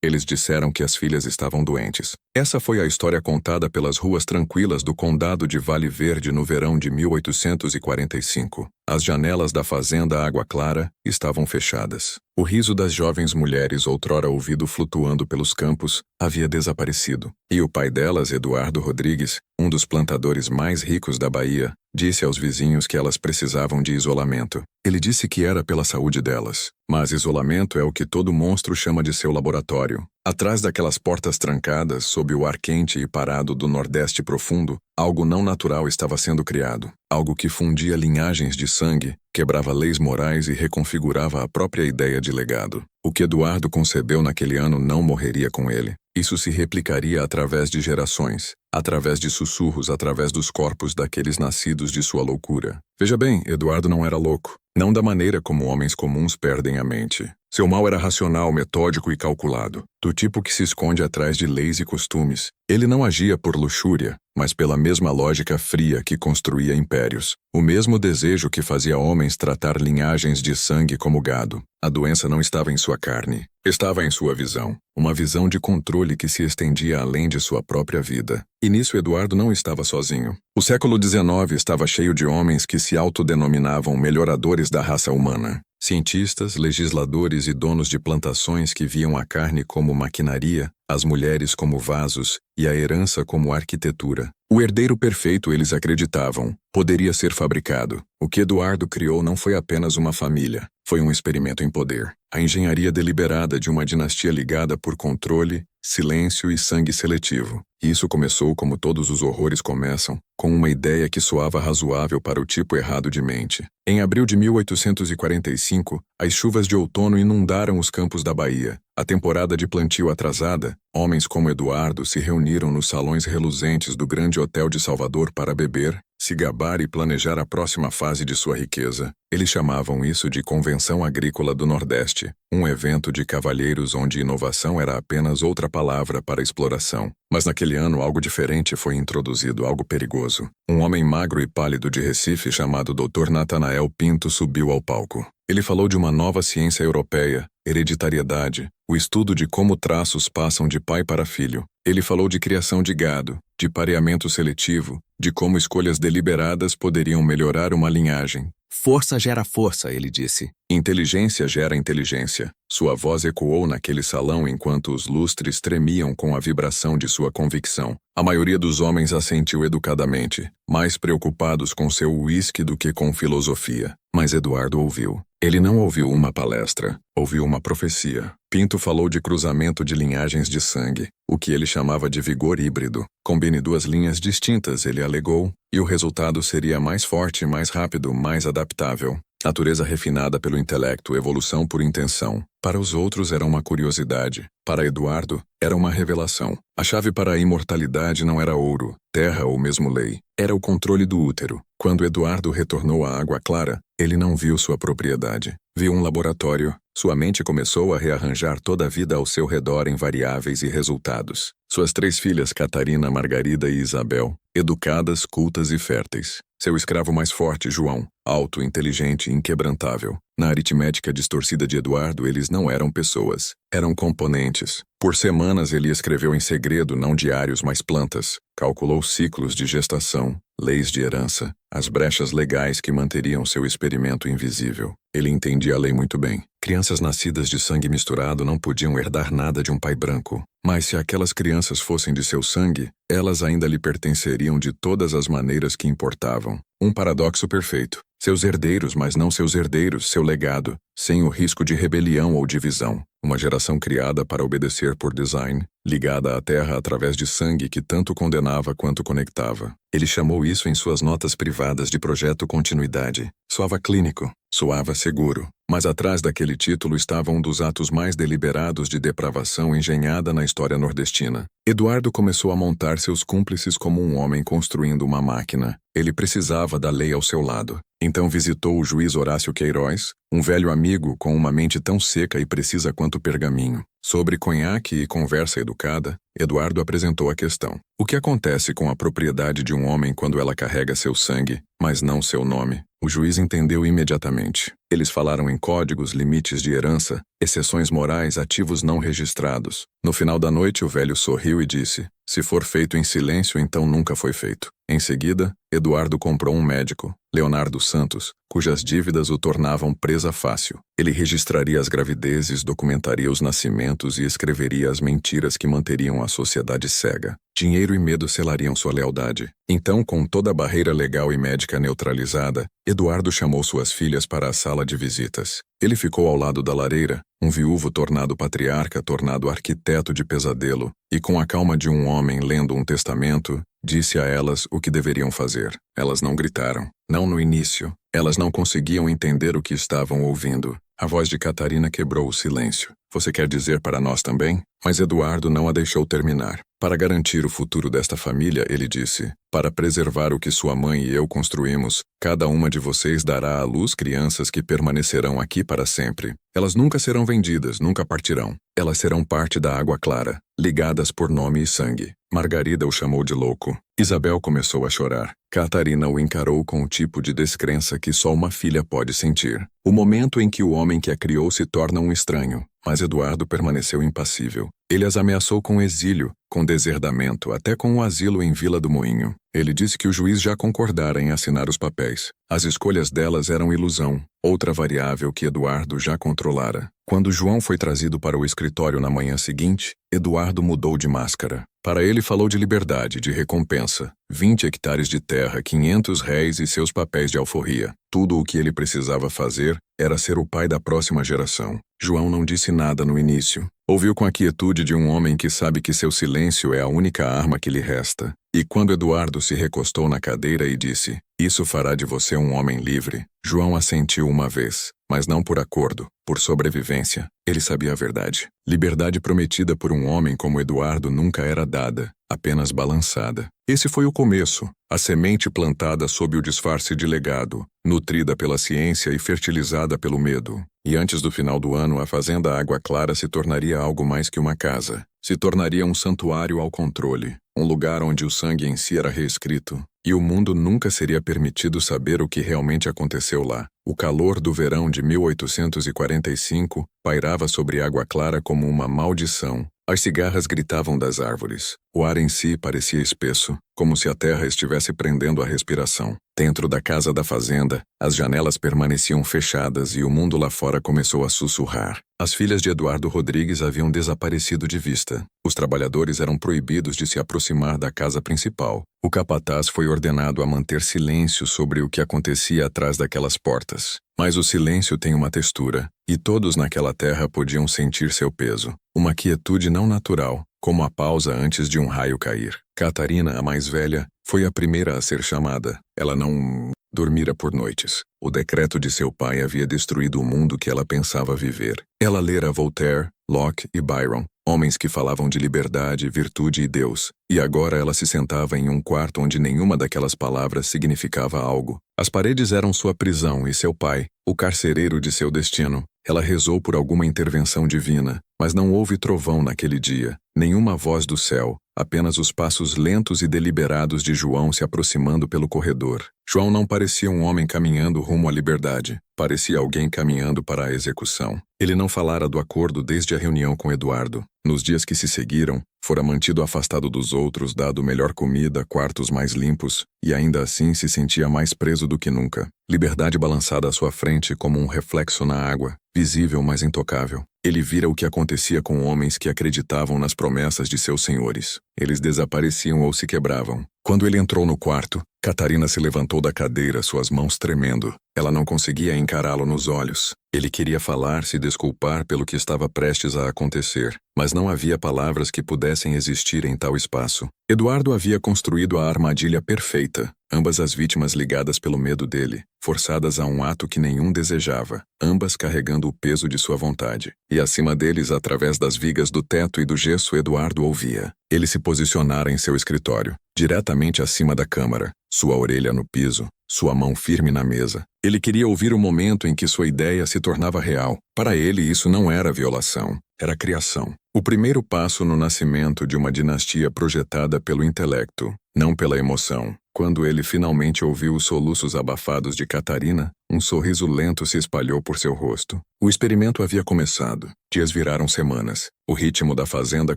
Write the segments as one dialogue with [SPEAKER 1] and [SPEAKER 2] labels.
[SPEAKER 1] Eles disseram que as filhas estavam doentes. Essa foi a história contada pelas ruas tranquilas do condado de Vale Verde no verão de 1845. As janelas da fazenda Água Clara estavam fechadas. O riso das jovens mulheres, outrora ouvido flutuando pelos campos, havia desaparecido. E o pai delas, Eduardo Rodrigues, um dos plantadores mais ricos da Bahia, disse aos vizinhos que elas precisavam de isolamento. Ele disse que era pela saúde delas. Mas isolamento é o que todo monstro chama de seu laboratório. Atrás daquelas portas trancadas, sob o ar quente e parado do Nordeste profundo, algo não natural estava sendo criado. Algo que fundia linhagens de sangue, quebrava leis morais e reconfigurava a própria ideia de legado. O que Eduardo concebeu naquele ano não morreria com ele. Isso se replicaria através de gerações, através de sussurros, através dos corpos daqueles nascidos de sua loucura. Veja bem, Eduardo não era louco. Não da maneira como homens comuns perdem a mente. Seu mal era racional, metódico e calculado, do tipo que se esconde atrás de leis e costumes. Ele não agia por luxúria, mas pela mesma lógica fria que construía impérios. O mesmo desejo que fazia homens tratar linhagens de sangue como gado. A doença não estava em sua carne, estava em sua visão. Uma visão de controle que se estendia além de sua própria vida. E nisso Eduardo não estava sozinho. O século XIX estava cheio de homens que se autodenominavam melhoradores da raça humana. Cientistas, legisladores e donos de plantações que viam a carne como maquinaria, as mulheres como vasos e a herança como arquitetura. O herdeiro perfeito, eles acreditavam, poderia ser fabricado. O que Eduardo criou não foi apenas uma família, foi um experimento em poder. A engenharia deliberada de uma dinastia ligada por controle, silêncio e sangue seletivo. E isso começou como todos os horrores começam, com uma ideia que soava razoável para o tipo errado de mente. Em abril de 1845, as chuvas de outono inundaram os campos da Bahia. A temporada de plantio atrasada, homens como Eduardo se reuniram nos salões reluzentes do grande hotel de Salvador para beber, se gabar e planejar a próxima fase de sua riqueza. Eles chamavam isso de Convenção Agrícola do Nordeste, um evento de cavalheiros onde inovação era apenas outra palavra para exploração. Mas naquele ano algo diferente foi introduzido, algo perigoso. Um homem magro e pálido de Recife chamado Dr. Natanael Pinto subiu ao palco. Ele falou de uma nova ciência europeia, hereditariedade, o estudo de como traços passam de pai para filho. Ele falou de criação de gado, de pareamento seletivo, de como escolhas deliberadas poderiam melhorar uma linhagem. Força gera força, ele disse. Inteligência gera inteligência. Sua voz ecoou naquele salão enquanto os lustres tremiam com a vibração de sua convicção. A maioria dos homens assentiu educadamente, mais preocupados com seu uísque do que com filosofia. Mas Eduardo ouviu. Ele não ouviu uma palestra, ouviu uma profecia. Pinto falou de cruzamento de linhagens de sangue, o que ele chamava de vigor híbrido. Combine duas linhas distintas, ele alegou, e o resultado seria mais forte, mais rápido, mais adaptável. Natureza refinada pelo intelecto, evolução por intenção. Para os outros era uma curiosidade. Para Eduardo, era uma revelação. A chave para a imortalidade não era ouro, terra ou mesmo lei. Era o controle do útero. Quando Eduardo retornou à Água Clara, ele não viu sua propriedade. Viu um laboratório. Sua mente começou a rearranjar toda a vida ao seu redor em variáveis e resultados. Suas 3 filhas, Catarina, Margarida e Isabel, educadas, cultas e férteis. Seu escravo mais forte, João, alto, inteligente e inquebrantável. Na aritmética distorcida de Eduardo, eles não eram pessoas, eram componentes. Por semanas ele escreveu em segredo, não diários, mas plantas. Calculou ciclos de gestação, leis de herança, as brechas legais que manteriam seu experimento invisível. Ele entendia a lei muito bem. Crianças nascidas de sangue misturado não podiam herdar nada de um pai branco. Mas se aquelas crianças fossem de seu sangue, elas ainda lhe pertenceriam de todas as maneiras que importavam. Um paradoxo perfeito. Seus herdeiros, mas não seus herdeiros, seu legado, sem o risco de rebelião ou divisão. Uma geração criada para obedecer por design, ligada à terra através de sangue que tanto condenava quanto conectava. Ele chamou isso em suas notas privadas de projeto continuidade. Soava clínico, soava seguro. Mas atrás daquele título estava um dos atos mais deliberados de depravação engenhada na história nordestina. Eduardo começou a montar seus cúmplices como um homem construindo uma máquina. Ele precisava da lei ao seu lado. Então visitou o juiz Horácio Queiroz, um velho amigo com uma mente tão seca e precisa quanto santo pergaminho. Sobre conhaque e conversa educada, Eduardo apresentou a questão. O que acontece com a propriedade de um homem quando ela carrega seu sangue, mas não seu nome? O juiz entendeu imediatamente. Eles falaram em códigos, limites de herança, exceções morais, ativos não registrados. No final da noite, o velho sorriu e disse: se for feito em silêncio, então nunca foi feito. Em seguida, Eduardo comprou um médico, Leonardo Santos, cujas dívidas o tornavam presa fácil. Ele registraria as gravidezes, documentaria os nascimentos e escreveria as mentiras que manteriam a sociedade cega. Dinheiro e medo selariam sua lealdade. Então, com toda a barreira legal e médica neutralizada, Eduardo chamou suas filhas para a sala de visitas. Ele ficou ao lado da lareira, um viúvo tornado patriarca, tornado arquiteto de pesadelo, e com a calma de um homem lendo um testamento, disse a elas o que deveriam fazer. Elas não gritaram. Não no início. Elas não conseguiam entender o que estavam ouvindo. A voz de Catarina quebrou o silêncio. Você quer dizer para nós também? Mas Eduardo não a deixou terminar. Para garantir o futuro desta família, ele disse, para preservar o que sua mãe e eu construímos, cada uma de vocês dará à luz crianças que permanecerão aqui para sempre. Elas nunca serão vendidas, nunca partirão. Elas serão parte da água clara, ligadas por nome e sangue. Margarida o chamou de louco. Isabel começou a chorar. Catarina o encarou com o tipo de descrença que só uma filha pode sentir. O momento em que o homem que a criou se torna um estranho. Mas Eduardo permaneceu impassível. Ele as ameaçou com exílio, com deserdamento, até com o asilo em Vila do Moinho. Ele disse que o juiz já concordara em assinar os papéis. As escolhas delas eram ilusão, outra variável que Eduardo já controlara. Quando João foi trazido para o escritório na manhã seguinte, Eduardo mudou de máscara. Para ele falou de liberdade, de recompensa, 20 hectares de terra, 500 réis e seus papéis de alforria. Tudo o que ele precisava fazer era ser o pai da próxima geração. João não disse nada no início. Ouviu com a quietude de um homem que sabe que seu silêncio é a única arma que lhe resta. E quando Eduardo se recostou na cadeira e disse, isso fará de você um homem livre, João assentiu uma vez, mas não por acordo, por sobrevivência. Ele sabia a verdade. Liberdade prometida por um homem como Eduardo nunca era dada, apenas balançada. Esse foi o começo, a semente plantada sob o disfarce de legado, nutrida pela ciência e fertilizada pelo medo. E antes do final do ano, a fazenda Água Clara se tornaria algo mais que uma casa. Se tornaria um santuário ao controle, um lugar onde o sangue em si era reescrito, e o mundo nunca seria permitido saber o que realmente aconteceu lá. O calor do verão de 1845 pairava sobre Água Clara como uma maldição. As cigarras gritavam das árvores. O ar em si parecia espesso, como se a terra estivesse prendendo a respiração. Dentro da casa da fazenda, as janelas permaneciam fechadas e o mundo lá fora começou a sussurrar. As filhas de Eduardo Rodrigues haviam desaparecido de vista. Os trabalhadores eram proibidos de se aproximar da casa principal. O capataz foi ordenado a manter silêncio sobre o que acontecia atrás daquelas portas. Mas o silêncio tem uma textura, e todos naquela terra podiam sentir seu peso. Uma quietude não natural, como a pausa antes de um raio cair. Catarina, a mais velha, foi a primeira a ser chamada. Ela não dormira por noites. O decreto de seu pai havia destruído o mundo que ela pensava viver. Ela lera Voltaire, Locke e Byron, homens que falavam de liberdade, virtude e Deus, e agora ela se sentava em um quarto onde nenhuma daquelas palavras significava algo. As paredes eram sua prisão e seu pai, o carcereiro de seu destino. Ela rezou por alguma intervenção divina, mas não houve trovão naquele dia, nenhuma voz do céu, apenas os passos lentos e deliberados de João se aproximando pelo corredor. João não parecia um homem caminhando rumo à liberdade, parecia alguém caminhando para a execução. Ele não falara do acordo desde a reunião com Eduardo. Nos dias que se seguiram, fora mantido afastado dos outros, dado melhor comida, quartos mais limpos, e ainda assim se sentia mais preso do que nunca. Liberdade balançada à sua frente como um reflexo na água, visível mas intocável. Ele vira o que acontecia com homens que acreditavam nas promessas de seus senhores. Eles desapareciam ou se quebravam. Quando ele entrou no quarto, Catarina se levantou da cadeira, suas mãos tremendo. Ela não conseguia encará-lo nos olhos. Ele queria falar, se desculpar pelo que estava prestes a acontecer, mas não havia palavras que pudessem existir em tal espaço. Eduardo havia construído a armadilha perfeita, ambas as vítimas ligadas pelo medo dele, forçadas a um ato que nenhum desejava, ambas carregando o peso de sua vontade. E acima deles, através das vigas do teto e do gesso, Eduardo ouvia. Ele se posicionara em seu escritório, diretamente acima da câmara, sua orelha no piso, sua mão firme na mesa. Ele queria ouvir o momento em que sua ideia se tornava real. Para ele, isso não era violação, era criação. O primeiro passo no nascimento de uma dinastia projetada pelo intelecto, não pela emoção. Quando ele finalmente ouviu os soluços abafados de Catarina, um sorriso lento se espalhou por seu rosto. O experimento havia começado. Dias viraram semanas. O ritmo da fazenda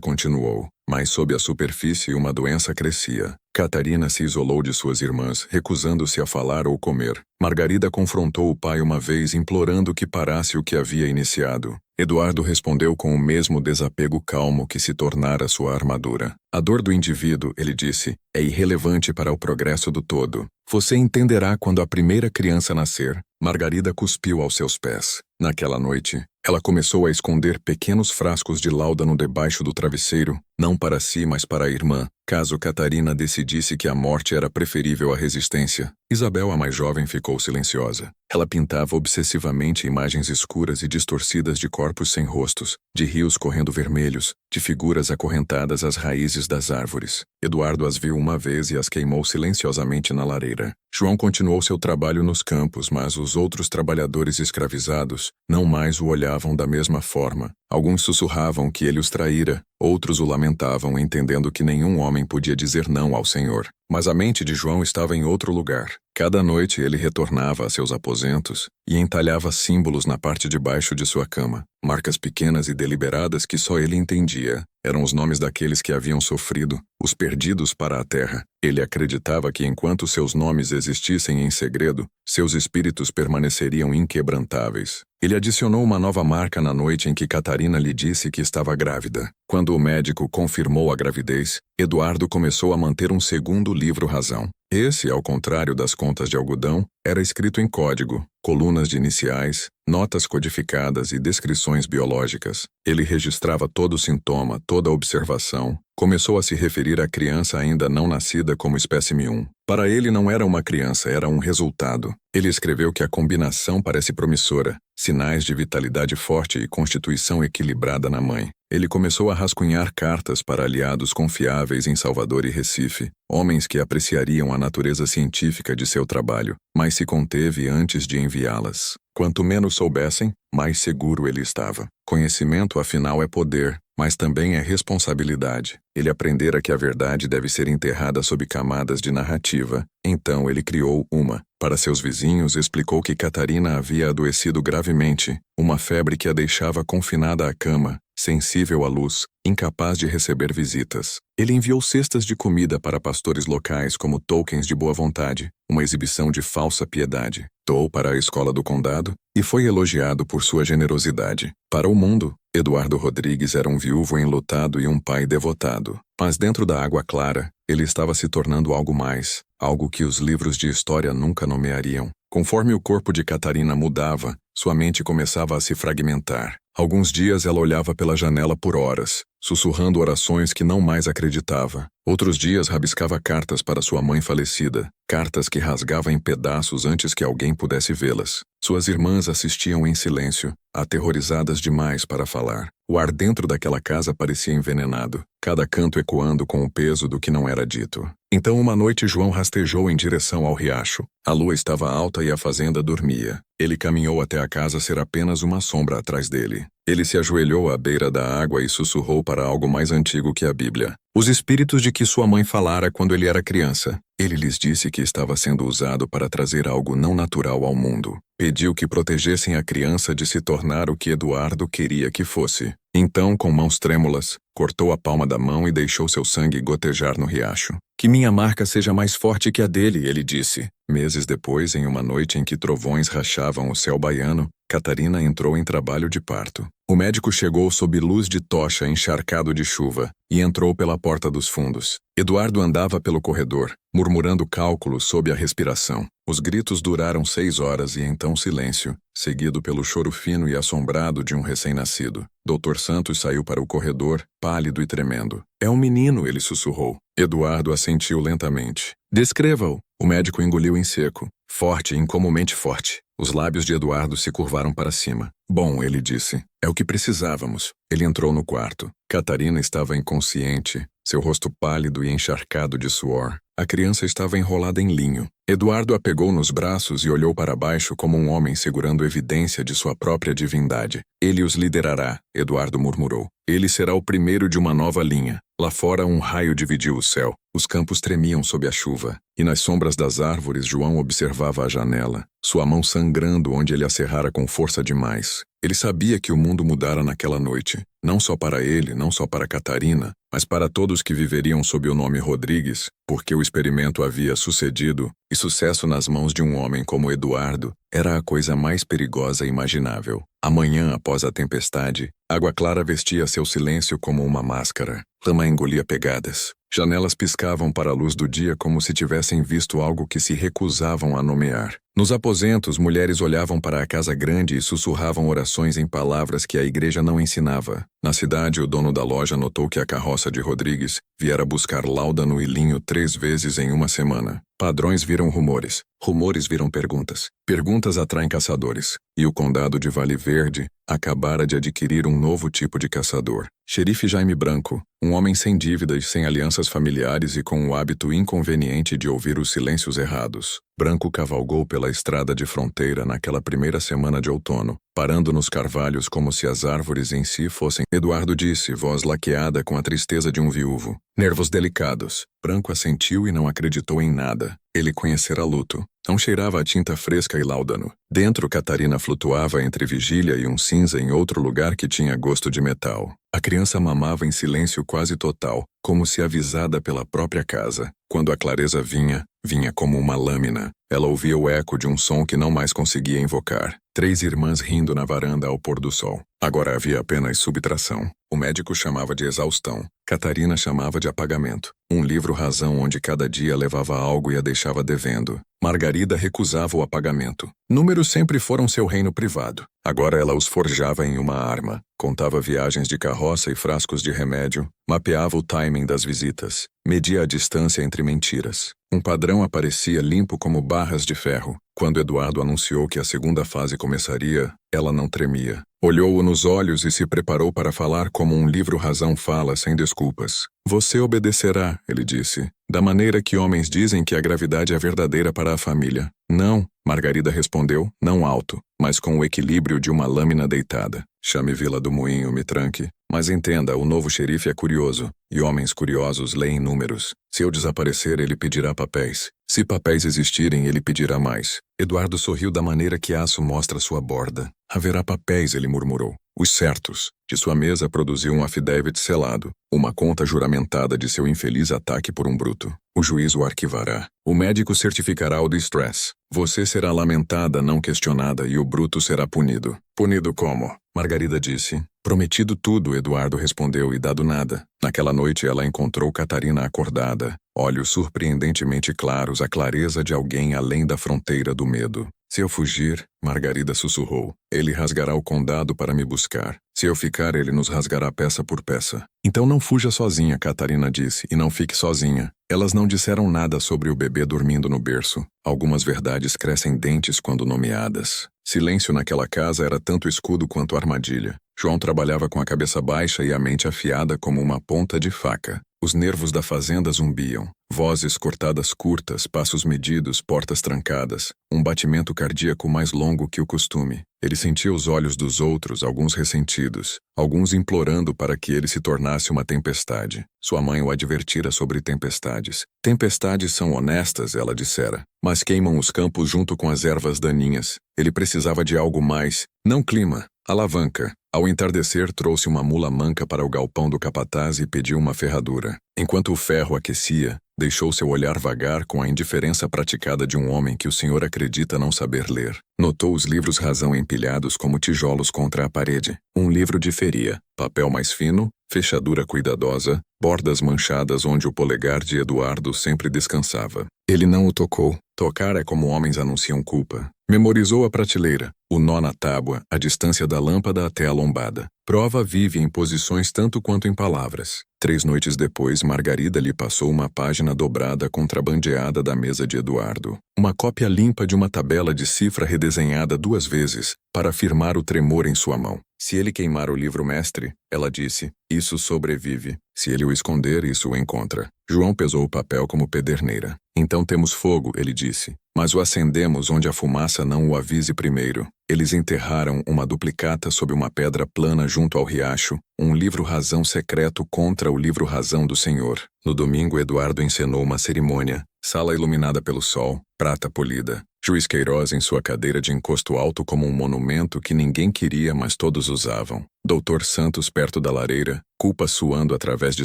[SPEAKER 1] continuou, mas sob a superfície uma doença crescia. Catarina se isolou de suas irmãs, recusando-se a falar ou comer. Margarida confrontou o pai uma vez, implorando que parasse o que havia iniciado. Eduardo respondeu com o mesmo desapego calmo que se tornara sua armadura. A dor do indivíduo, ele disse, é irrelevante para o progresso do todo. Você entenderá quando a primeira criança nascer. Margarida cuspiu aos seus pés. Naquela noite, ela começou a esconder pequenos frascos de láudano debaixo do travesseiro, não para si, mas para a irmã, caso Catarina decidisse que a morte era preferível à resistência. Isabel, a mais jovem, ficou silenciosa. Ela pintava obsessivamente imagens escuras e distorcidas de corpos sem rostos, de rios correndo vermelhos, de figuras acorrentadas às raízes das árvores. Eduardo as viu uma vez e as queimou silenciosamente na lareira. João continuou seu trabalho nos campos, mas os outros trabalhadores escravizados não mais o olhavam da mesma forma. Alguns sussurravam que ele os traíra, outros o lamentavam, entendendo que nenhum homem podia dizer não ao Senhor. Mas a mente de João estava em outro lugar. Cada noite ele retornava a seus aposentos e entalhava símbolos na parte de baixo de sua cama. Marcas pequenas e deliberadas que só ele entendia. Eram os nomes daqueles que haviam sofrido, os perdidos para a terra. Ele acreditava que enquanto seus nomes existissem em segredo, seus espíritos permaneceriam inquebrantáveis. Ele adicionou uma nova marca na noite em que Catarina lhe disse que estava grávida. Quando o médico confirmou a gravidez, Eduardo começou a manter um segundo livro-razão. Esse, ao contrário das contas de algodão, era escrito em código, colunas de iniciais, notas codificadas e descrições biológicas. Ele registrava todo sintoma, toda observação. Começou a se referir à criança ainda não nascida como espécime 1. Para ele não era uma criança, era um resultado. Ele escreveu que a combinação parece promissora, sinais de vitalidade forte e constituição equilibrada na mãe. Ele começou a rascunhar cartas para aliados confiáveis em Salvador e Recife, homens que apreciariam a natureza científica de seu trabalho, mas se conteve antes de enviá-las. Quanto menos soubessem, mais seguro ele estava. Conhecimento, afinal, é poder, mas também é responsabilidade. Ele aprendera que a verdade deve ser enterrada sob camadas de narrativa. Então ele criou uma. Para seus vizinhos, explicou que Catarina havia adoecido gravemente, uma febre que a deixava confinada à cama, sensível à luz, incapaz de receber visitas. Ele enviou cestas de comida para pastores locais como tokens de boa vontade, uma exibição de falsa piedade. Doou para a escola do condado e foi elogiado por sua generosidade. Para o mundo, Eduardo Rodrigues era um viúvo enlutado e um pai devotado. Mas dentro da água clara, ele estava se tornando algo mais, algo que os livros de história nunca nomeariam. Conforme o corpo de Catarina mudava, sua mente começava a se fragmentar. Alguns dias ela olhava pela janela por horas, sussurrando orações que não mais acreditava. Outros dias rabiscava cartas para sua mãe falecida, cartas que rasgava em pedaços antes que alguém pudesse vê-las. Suas irmãs assistiam em silêncio, aterrorizadas demais para falar. O ar dentro daquela casa parecia envenenado, cada canto ecoando com o peso do que não era dito. Então uma noite João rastejou em direção ao riacho. A lua estava alta e a fazenda dormia. Ele caminhou até a casa ser apenas uma sombra atrás dele. Ele se ajoelhou à beira da água e sussurrou para algo mais antigo que a Bíblia. Os espíritos de que sua mãe falara quando ele era criança. Ele lhes disse que estava sendo usado para trazer algo não natural ao mundo. Pediu que protegessem a criança de se tornar o que Eduardo queria que fosse. Então, com mãos trêmulas, cortou a palma da mão e deixou seu sangue gotejar no riacho. Que minha marca seja mais forte que a dele, ele disse. Meses depois, em uma noite em que trovões rachavam o céu baiano, Catarina entrou em trabalho de parto. O médico chegou sob luz de tocha encharcado de chuva e entrou pela porta dos fundos. Eduardo andava pelo corredor, murmurando cálculos sob a respiração. Os gritos duraram 6 horas e então silêncio, seguido pelo choro fino e assombrado de um recém-nascido. Dr. Santos saiu para o corredor, pálido e tremendo. É um menino, ele sussurrou. Eduardo assentiu lentamente. Descreva-o. O médico engoliu em seco. Forte, incomumente forte. Os lábios de Eduardo se curvaram para cima. Bom, ele disse. É o que precisávamos. Ele entrou no quarto. Catarina estava inconsciente, seu rosto pálido e encharcado de suor. A criança estava enrolada em linho. Eduardo a pegou nos braços e olhou para baixo como um homem segurando evidência de sua própria divindade. Ele os liderará, Eduardo murmurou. Ele será o primeiro de uma nova linha. Lá fora um raio dividiu o céu. Os campos tremiam sob a chuva. E nas sombras das árvores João observava a janela, sua mão sangrando onde ele a cerrara com força demais. Ele sabia que o mundo mudara naquela noite. Não só para ele, não só para Catarina, mas para todos que viveriam sob o nome Rodrigues, porque o experimento havia sucedido, e sucesso nas mãos de um homem como Eduardo era a coisa mais perigosa imaginável. Amanhã, após a tempestade, Água Clara vestia seu silêncio como uma máscara. Lama engolia pegadas. Janelas piscavam para a luz do dia como se tivessem visto algo que se recusavam a nomear. Nos aposentos, mulheres olhavam para a casa grande e sussurravam orações em palavras que a igreja não ensinava. Na cidade, o dono da loja notou que a carroça de Rodrigues viera buscar Láudano e Linho 3 vezes em uma semana. Padrões viram rumores. Rumores viram perguntas. Perguntas atraem caçadores. E o condado de Vale Verde acabara de adquirir um novo tipo de caçador. Xerife Jaime Branco, um homem sem dívidas, sem alianças familiares e com o hábito inconveniente de ouvir os silêncios errados. Branco cavalgou pela estrada de fronteira naquela primeira semana de outono, parando nos carvalhos como se as árvores em si fossem. Eduardo disse, voz laqueada com a tristeza de um viúvo. Nervos delicados. Branco assentiu e não acreditou em nada. Ele conhecera luto. Não cheirava a tinta fresca e Láudano. Dentro, Catarina flutuava entre vigília e um cinza em outro lugar que tinha gosto de metal. A criança mamava em silêncio quase total, como se avisada pela própria casa. Quando a clareza vinha como uma lâmina. Ela ouvia o eco de um som que não mais conseguia invocar. 3 irmãs rindo na varanda ao pôr do sol. Agora havia apenas subtração. O médico chamava de exaustão. Catarina chamava de apagamento. Um livro-razão onde cada dia levava algo e a deixava devendo. Margarida recusava o apagamento. Números sempre foram seu reino privado. Agora ela os forjava em uma arma. Contava viagens de carroça e frascos de remédio. Mapeava o timing das visitas. Media a distância entre mentiras. Um padrão aparecia limpo como barras de ferro. Quando Eduardo anunciou que a segunda fase começaria, ela não tremia. Olhou-o nos olhos e se preparou para falar como um livro-razão fala, sem desculpas. Você obedecerá, ele disse, da maneira que homens dizem que a gravidade é verdadeira para a família. Não, Margarida respondeu, não alto, mas com o equilíbrio de uma lâmina deitada. Chame Vila do Moinho, me tranque. Mas entenda, o novo xerife é curioso, e homens curiosos leem números. Se eu desaparecer, ele pedirá papéis. Se papéis existirem, ele pedirá mais. Eduardo sorriu da maneira que aço mostra sua borda. Haverá papéis, ele murmurou. Os certos. De sua mesa produziu um affidavit selado, uma conta juramentada de seu infeliz ataque por um bruto. O juiz o arquivará. O médico certificará o distress. Você será lamentada, não questionada, e o bruto será punido. Punido como? Margarida disse. Prometido tudo, Eduardo respondeu, e dado nada. Naquela noite ela encontrou Catarina acordada, olhos surpreendentemente claros, a clareza de alguém além da fronteira do medo. Se eu fugir, Margarida sussurrou, ele rasgará o condado para me buscar. Se eu ficar, ele nos rasgará peça por peça. Então não fuja sozinha, Catarina disse, e não fique sozinha. Elas não disseram nada sobre o bebê dormindo no berço. Algumas verdades crescem dentes quando nomeadas. Silêncio naquela casa era tanto escudo quanto armadilha. João trabalhava com a cabeça baixa e a mente afiada como uma ponta de faca. Os nervos da fazenda zumbiam. Vozes cortadas curtas, passos medidos, portas trancadas. Um batimento cardíaco mais longo que o costume. Ele sentia os olhos dos outros, alguns ressentidos, alguns implorando para que ele se tornasse uma tempestade. Sua mãe o advertira sobre tempestades. Tempestades são honestas, ela dissera, mas queimam os campos junto com as ervas daninhas. Ele precisava de algo mais, não clima, alavanca. Ao entardecer, trouxe uma mula manca para o galpão do capataz e pediu uma ferradura. Enquanto o ferro aquecia, deixou seu olhar vagar com a indiferença praticada de um homem que o senhor acredita não saber ler. Notou os livros-razão empilhados como tijolos contra a parede. Um livro diferia, papel mais fino, fechadura cuidadosa, bordas manchadas onde o polegar de Eduardo sempre descansava. Ele não o tocou. Tocar é como homens anunciam culpa. Memorizou a prateleira. o nó na tábua, a distância da lâmpada até a lombada. Prova vive em posições tanto quanto em palavras. 3 noites depois, Margarida lhe passou uma página dobrada contrabandeada da mesa de Eduardo. Uma cópia limpa de uma tabela de cifra redesenhada 2 vezes, para afirmar o tremor em sua mão. Se ele queimar o livro mestre, ela disse, isso sobrevive. Se ele o esconder, isso o encontra. João pesou o papel como pederneira. Então temos fogo, ele disse. Mas o acendemos onde a fumaça não o avise primeiro. Eles enterraram uma duplicata sob uma pedra plana junto ao riacho, um livro-razão secreto contra o livro-razão do Senhor. No domingo, Eduardo encenou uma cerimônia. Sala iluminada pelo sol, prata polida. Juiz Queiroz em sua cadeira de encosto alto como um monumento que ninguém queria, mas todos usavam. Doutor Santos perto da lareira, culpa suando através de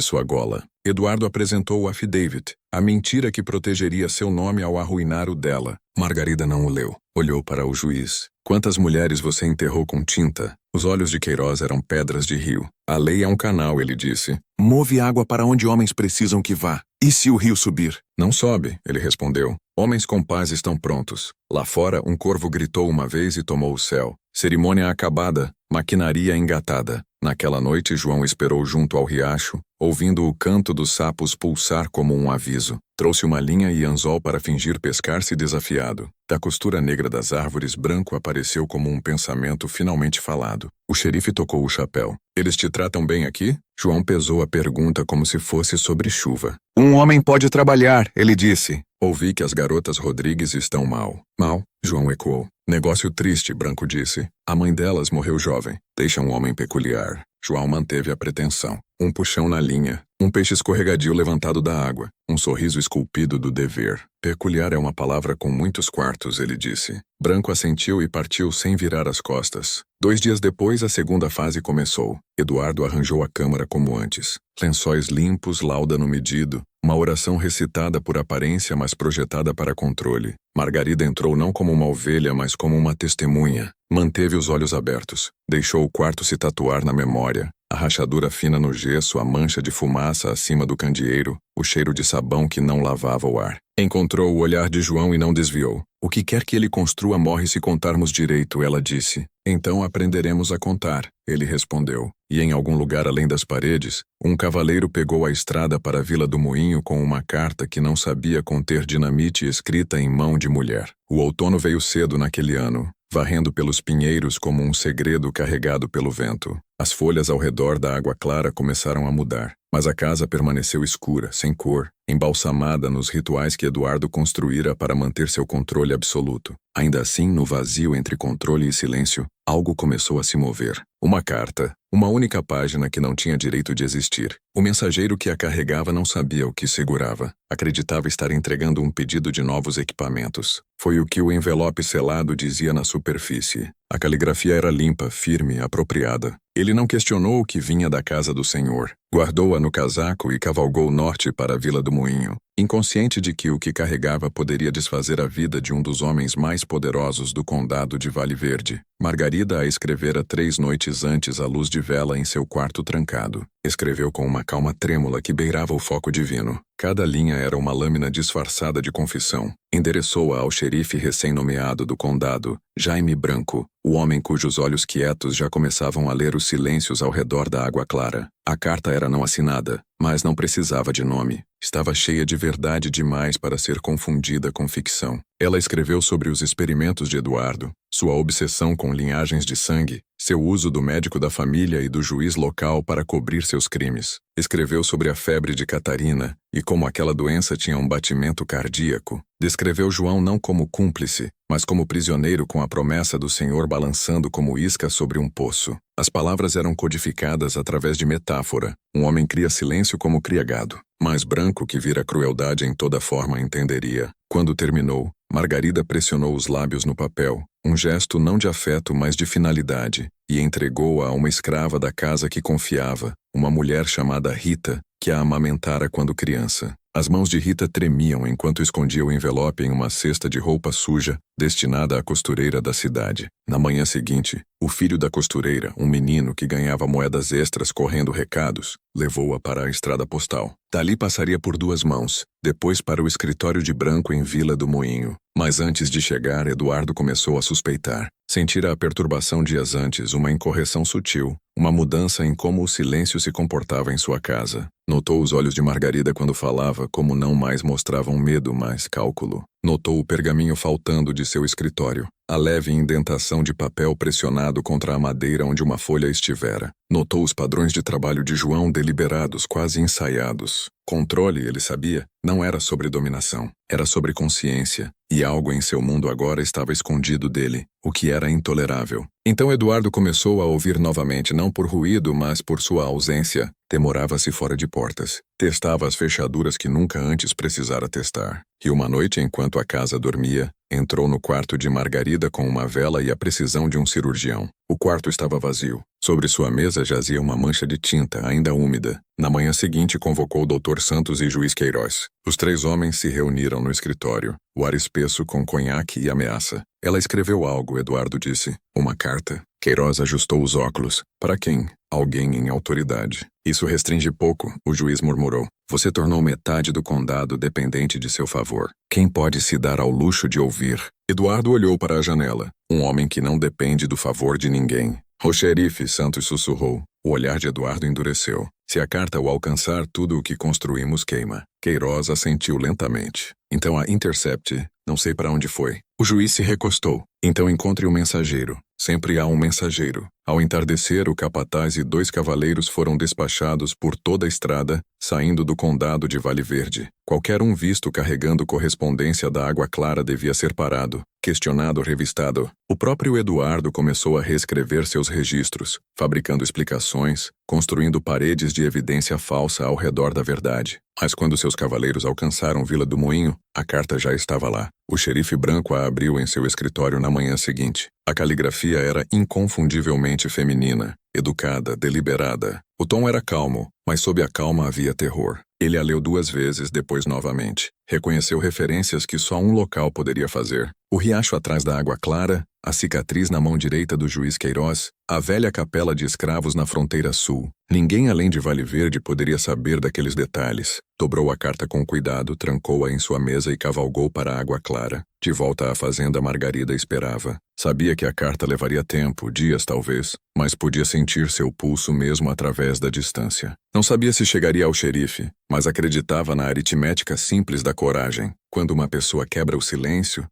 [SPEAKER 1] sua gola. Eduardo apresentou o affidavit, a mentira que protegeria seu nome ao arruinar o dela. Margarida não o leu. Olhou para o juiz. Quantas mulheres você enterrou com tinta? Os olhos de Queiroz eram pedras de rio. A lei é um canal, ele disse. Move água para onde homens precisam que vá. E se o rio subir? Não sobe, ele respondeu. Homens com paz estão prontos. Lá fora, um corvo gritou uma vez e tomou o céu. Cerimônia acabada, maquinaria engatada. Naquela noite, João esperou junto ao riacho, ouvindo o canto dos sapos pulsar como um aviso. Trouxe uma linha e anzol para fingir pescar-se desafiado. Da costura negra das árvores, branco apareceu como um pensamento finalmente falado. O xerife tocou o chapéu. Eles te tratam bem aqui? João pesou a pergunta como se fosse sobre chuva. Um homem pode trabalhar, ele disse. Ouvi que as garotas Rodrigues estão mal. Mal? João ecoou. Negócio triste, Branco disse. A mãe delas morreu jovem. Deixa um homem peculiar. João manteve a pretensão. Um puxão na linha. Um peixe escorregadio levantado da água. Um sorriso esculpido do dever. Peculiar é uma palavra com muitos quartos, ele disse. Branco assentiu e partiu sem virar as costas. 2 dias depois, a segunda fase começou. Eduardo arranjou a câmara como antes. Lençóis limpos, lauda no medido. Uma oração recitada por aparência, mas projetada para controle. Margarida entrou não como uma ovelha, mas como uma testemunha. Manteve os olhos abertos. Deixou o quarto se tatuar na memória. A rachadura fina no gesso, a mancha de fumaça acima do candeeiro, o cheiro de sabão que não lavava o ar. Encontrou o olhar de João e não desviou. O que quer que ele construa morre se contarmos direito, ela disse. Então aprenderemos a contar, ele respondeu. E em algum lugar além das paredes, um cavaleiro pegou a estrada para a Vila do Moinho com uma carta que não sabia conter dinamite escrita em mão de mulher. O outono veio cedo naquele ano, varrendo pelos pinheiros como um segredo carregado pelo vento. As folhas ao redor da água clara começaram a mudar, mas a casa permaneceu escura, sem cor, embalsamada nos rituais que Eduardo construíra para manter seu controle absoluto. Ainda assim, no vazio entre controle e silêncio, algo começou a se mover. Uma carta, uma única página que não tinha direito de existir. O mensageiro que a carregava não sabia o que segurava. Acreditava estar entregando um pedido de novos equipamentos. Foi o que o envelope selado dizia na superfície. A caligrafia era limpa, firme, apropriada. Ele não questionou o que vinha da casa do Senhor. Guardou-a no casaco e cavalgou norte para a Vila do Moinho, inconsciente de que o que carregava poderia desfazer a vida de um dos homens mais poderosos do condado de Vale Verde. Margarida a escrevera 3 noites antes à luz de vela em seu quarto trancado. Escreveu com uma calma trêmula que beirava o foco divino. Cada linha era uma lâmina disfarçada de confissão. Endereçou-a ao xerife recém-nomeado do condado, Jaime Branco, o homem cujos olhos quietos já começavam a ler os silêncios ao redor da água clara. A carta era não assinada, mas não precisava de nome. Estava cheia de verdade demais para ser confundida com ficção. Ela escreveu sobre os experimentos de Eduardo, sua obsessão com linhagens de sangue, seu uso do médico da família e do juiz local para cobrir seus crimes. Escreveu sobre a febre de Catarina e como aquela doença tinha um batimento cardíaco. Descreveu João não como cúmplice, mas como prisioneiro com a promessa do Senhor balançando como isca sobre um poço. As palavras eram codificadas através de metáfora. Um homem cria silêncio como cria gado. Mas Branco, que vira crueldade em toda forma, entenderia. Quando terminou, Margarida pressionou os lábios no papel, um gesto não de afeto, mas de finalidade, e entregou-a a uma escrava da casa que confiava, uma mulher chamada Rita, que a amamentara quando criança. As mãos de Rita tremiam enquanto escondia o envelope em uma cesta de roupa suja destinada à costureira da cidade. Na manhã seguinte, o filho da costureira, um menino que ganhava moedas extras correndo recados, levou-a para a estrada postal. Dali passaria por 2 mãos, depois para o escritório de branco em Vila do Moinho. Mas antes de chegar, Eduardo começou a suspeitar. Sentira a perturbação dias antes, uma incorreção sutil, uma mudança em como o silêncio se comportava em sua casa. Notou os olhos de Margarida quando falava, como não mais mostravam medo, mas cálculo. Notou o pergaminho faltando de seu escritório, a leve indentação de papel pressionado contra a madeira onde uma folha estivera. Notou os padrões de trabalho de João deliberados, quase ensaiados. Controle, ele sabia, não era sobre dominação, era sobre consciência, e algo em seu mundo agora estava escondido dele, o que era intolerável. Então Eduardo começou a ouvir novamente, não por ruído, mas por sua ausência. Demorava-se fora de portas. Testava as fechaduras que nunca antes precisara testar. E uma noite, enquanto a casa dormia, entrou no quarto de Margarida com uma vela e a precisão de um cirurgião. O quarto estava vazio. Sobre sua mesa jazia uma mancha de tinta, ainda úmida. Na manhã seguinte, convocou o Dr. Santos e Juiz Queiroz. Os 3 homens se reuniram no escritório, o ar espesso com conhaque e ameaça. Ela escreveu algo, Eduardo disse. Uma carta. Queiroz ajustou os óculos. Para quem? Alguém em autoridade. Isso restringe pouco, o juiz murmurou. Você tornou metade do condado dependente de seu favor. Quem pode se dar ao luxo de ouvir? Eduardo olhou para a janela. Um homem que não depende do favor de ninguém. O xerife, Santos sussurrou. O olhar de Eduardo endureceu. Se a carta o alcançar, tudo o que construímos queima. Queiroz assentiu lentamente. Então a intercept, não sei para onde foi. O juiz se recostou. Então encontre o mensageiro. Sempre há um mensageiro. Ao entardecer, o capataz e 2 cavaleiros foram despachados por toda a estrada, saindo do condado de Vale Verde. Qualquer um visto carregando correspondência da Água Clara devia ser parado. Questionado, revistado, o próprio Eduardo começou a reescrever seus registros, fabricando explicações, construindo paredes de evidência falsa ao redor da verdade. Mas quando seus cavaleiros alcançaram Vila do Moinho, a carta já estava lá. O xerife branco a abriu em seu escritório na manhã seguinte. A caligrafia era inconfundivelmente feminina, educada, deliberada. O tom era calmo, mas sob a calma havia terror. Ele a leu 2 vezes, depois novamente. Reconheceu referências que só um local poderia fazer. O riacho atrás da Água Clara, a cicatriz na mão direita do juiz Queiroz, a velha capela de escravos na fronteira sul. Ninguém além de Vale Verde poderia saber daqueles detalhes. Dobrou a carta com cuidado, trancou-a em sua mesa e cavalgou para a Água Clara. De volta à fazenda, Margarida esperava. Sabia que a carta levaria tempo, dias talvez, mas podia sentir seu pulso mesmo através da distância. Não sabia se chegaria ao xerife, mas acreditava na aritmética simples da coragem. Quando uma pessoa quebra o silêncio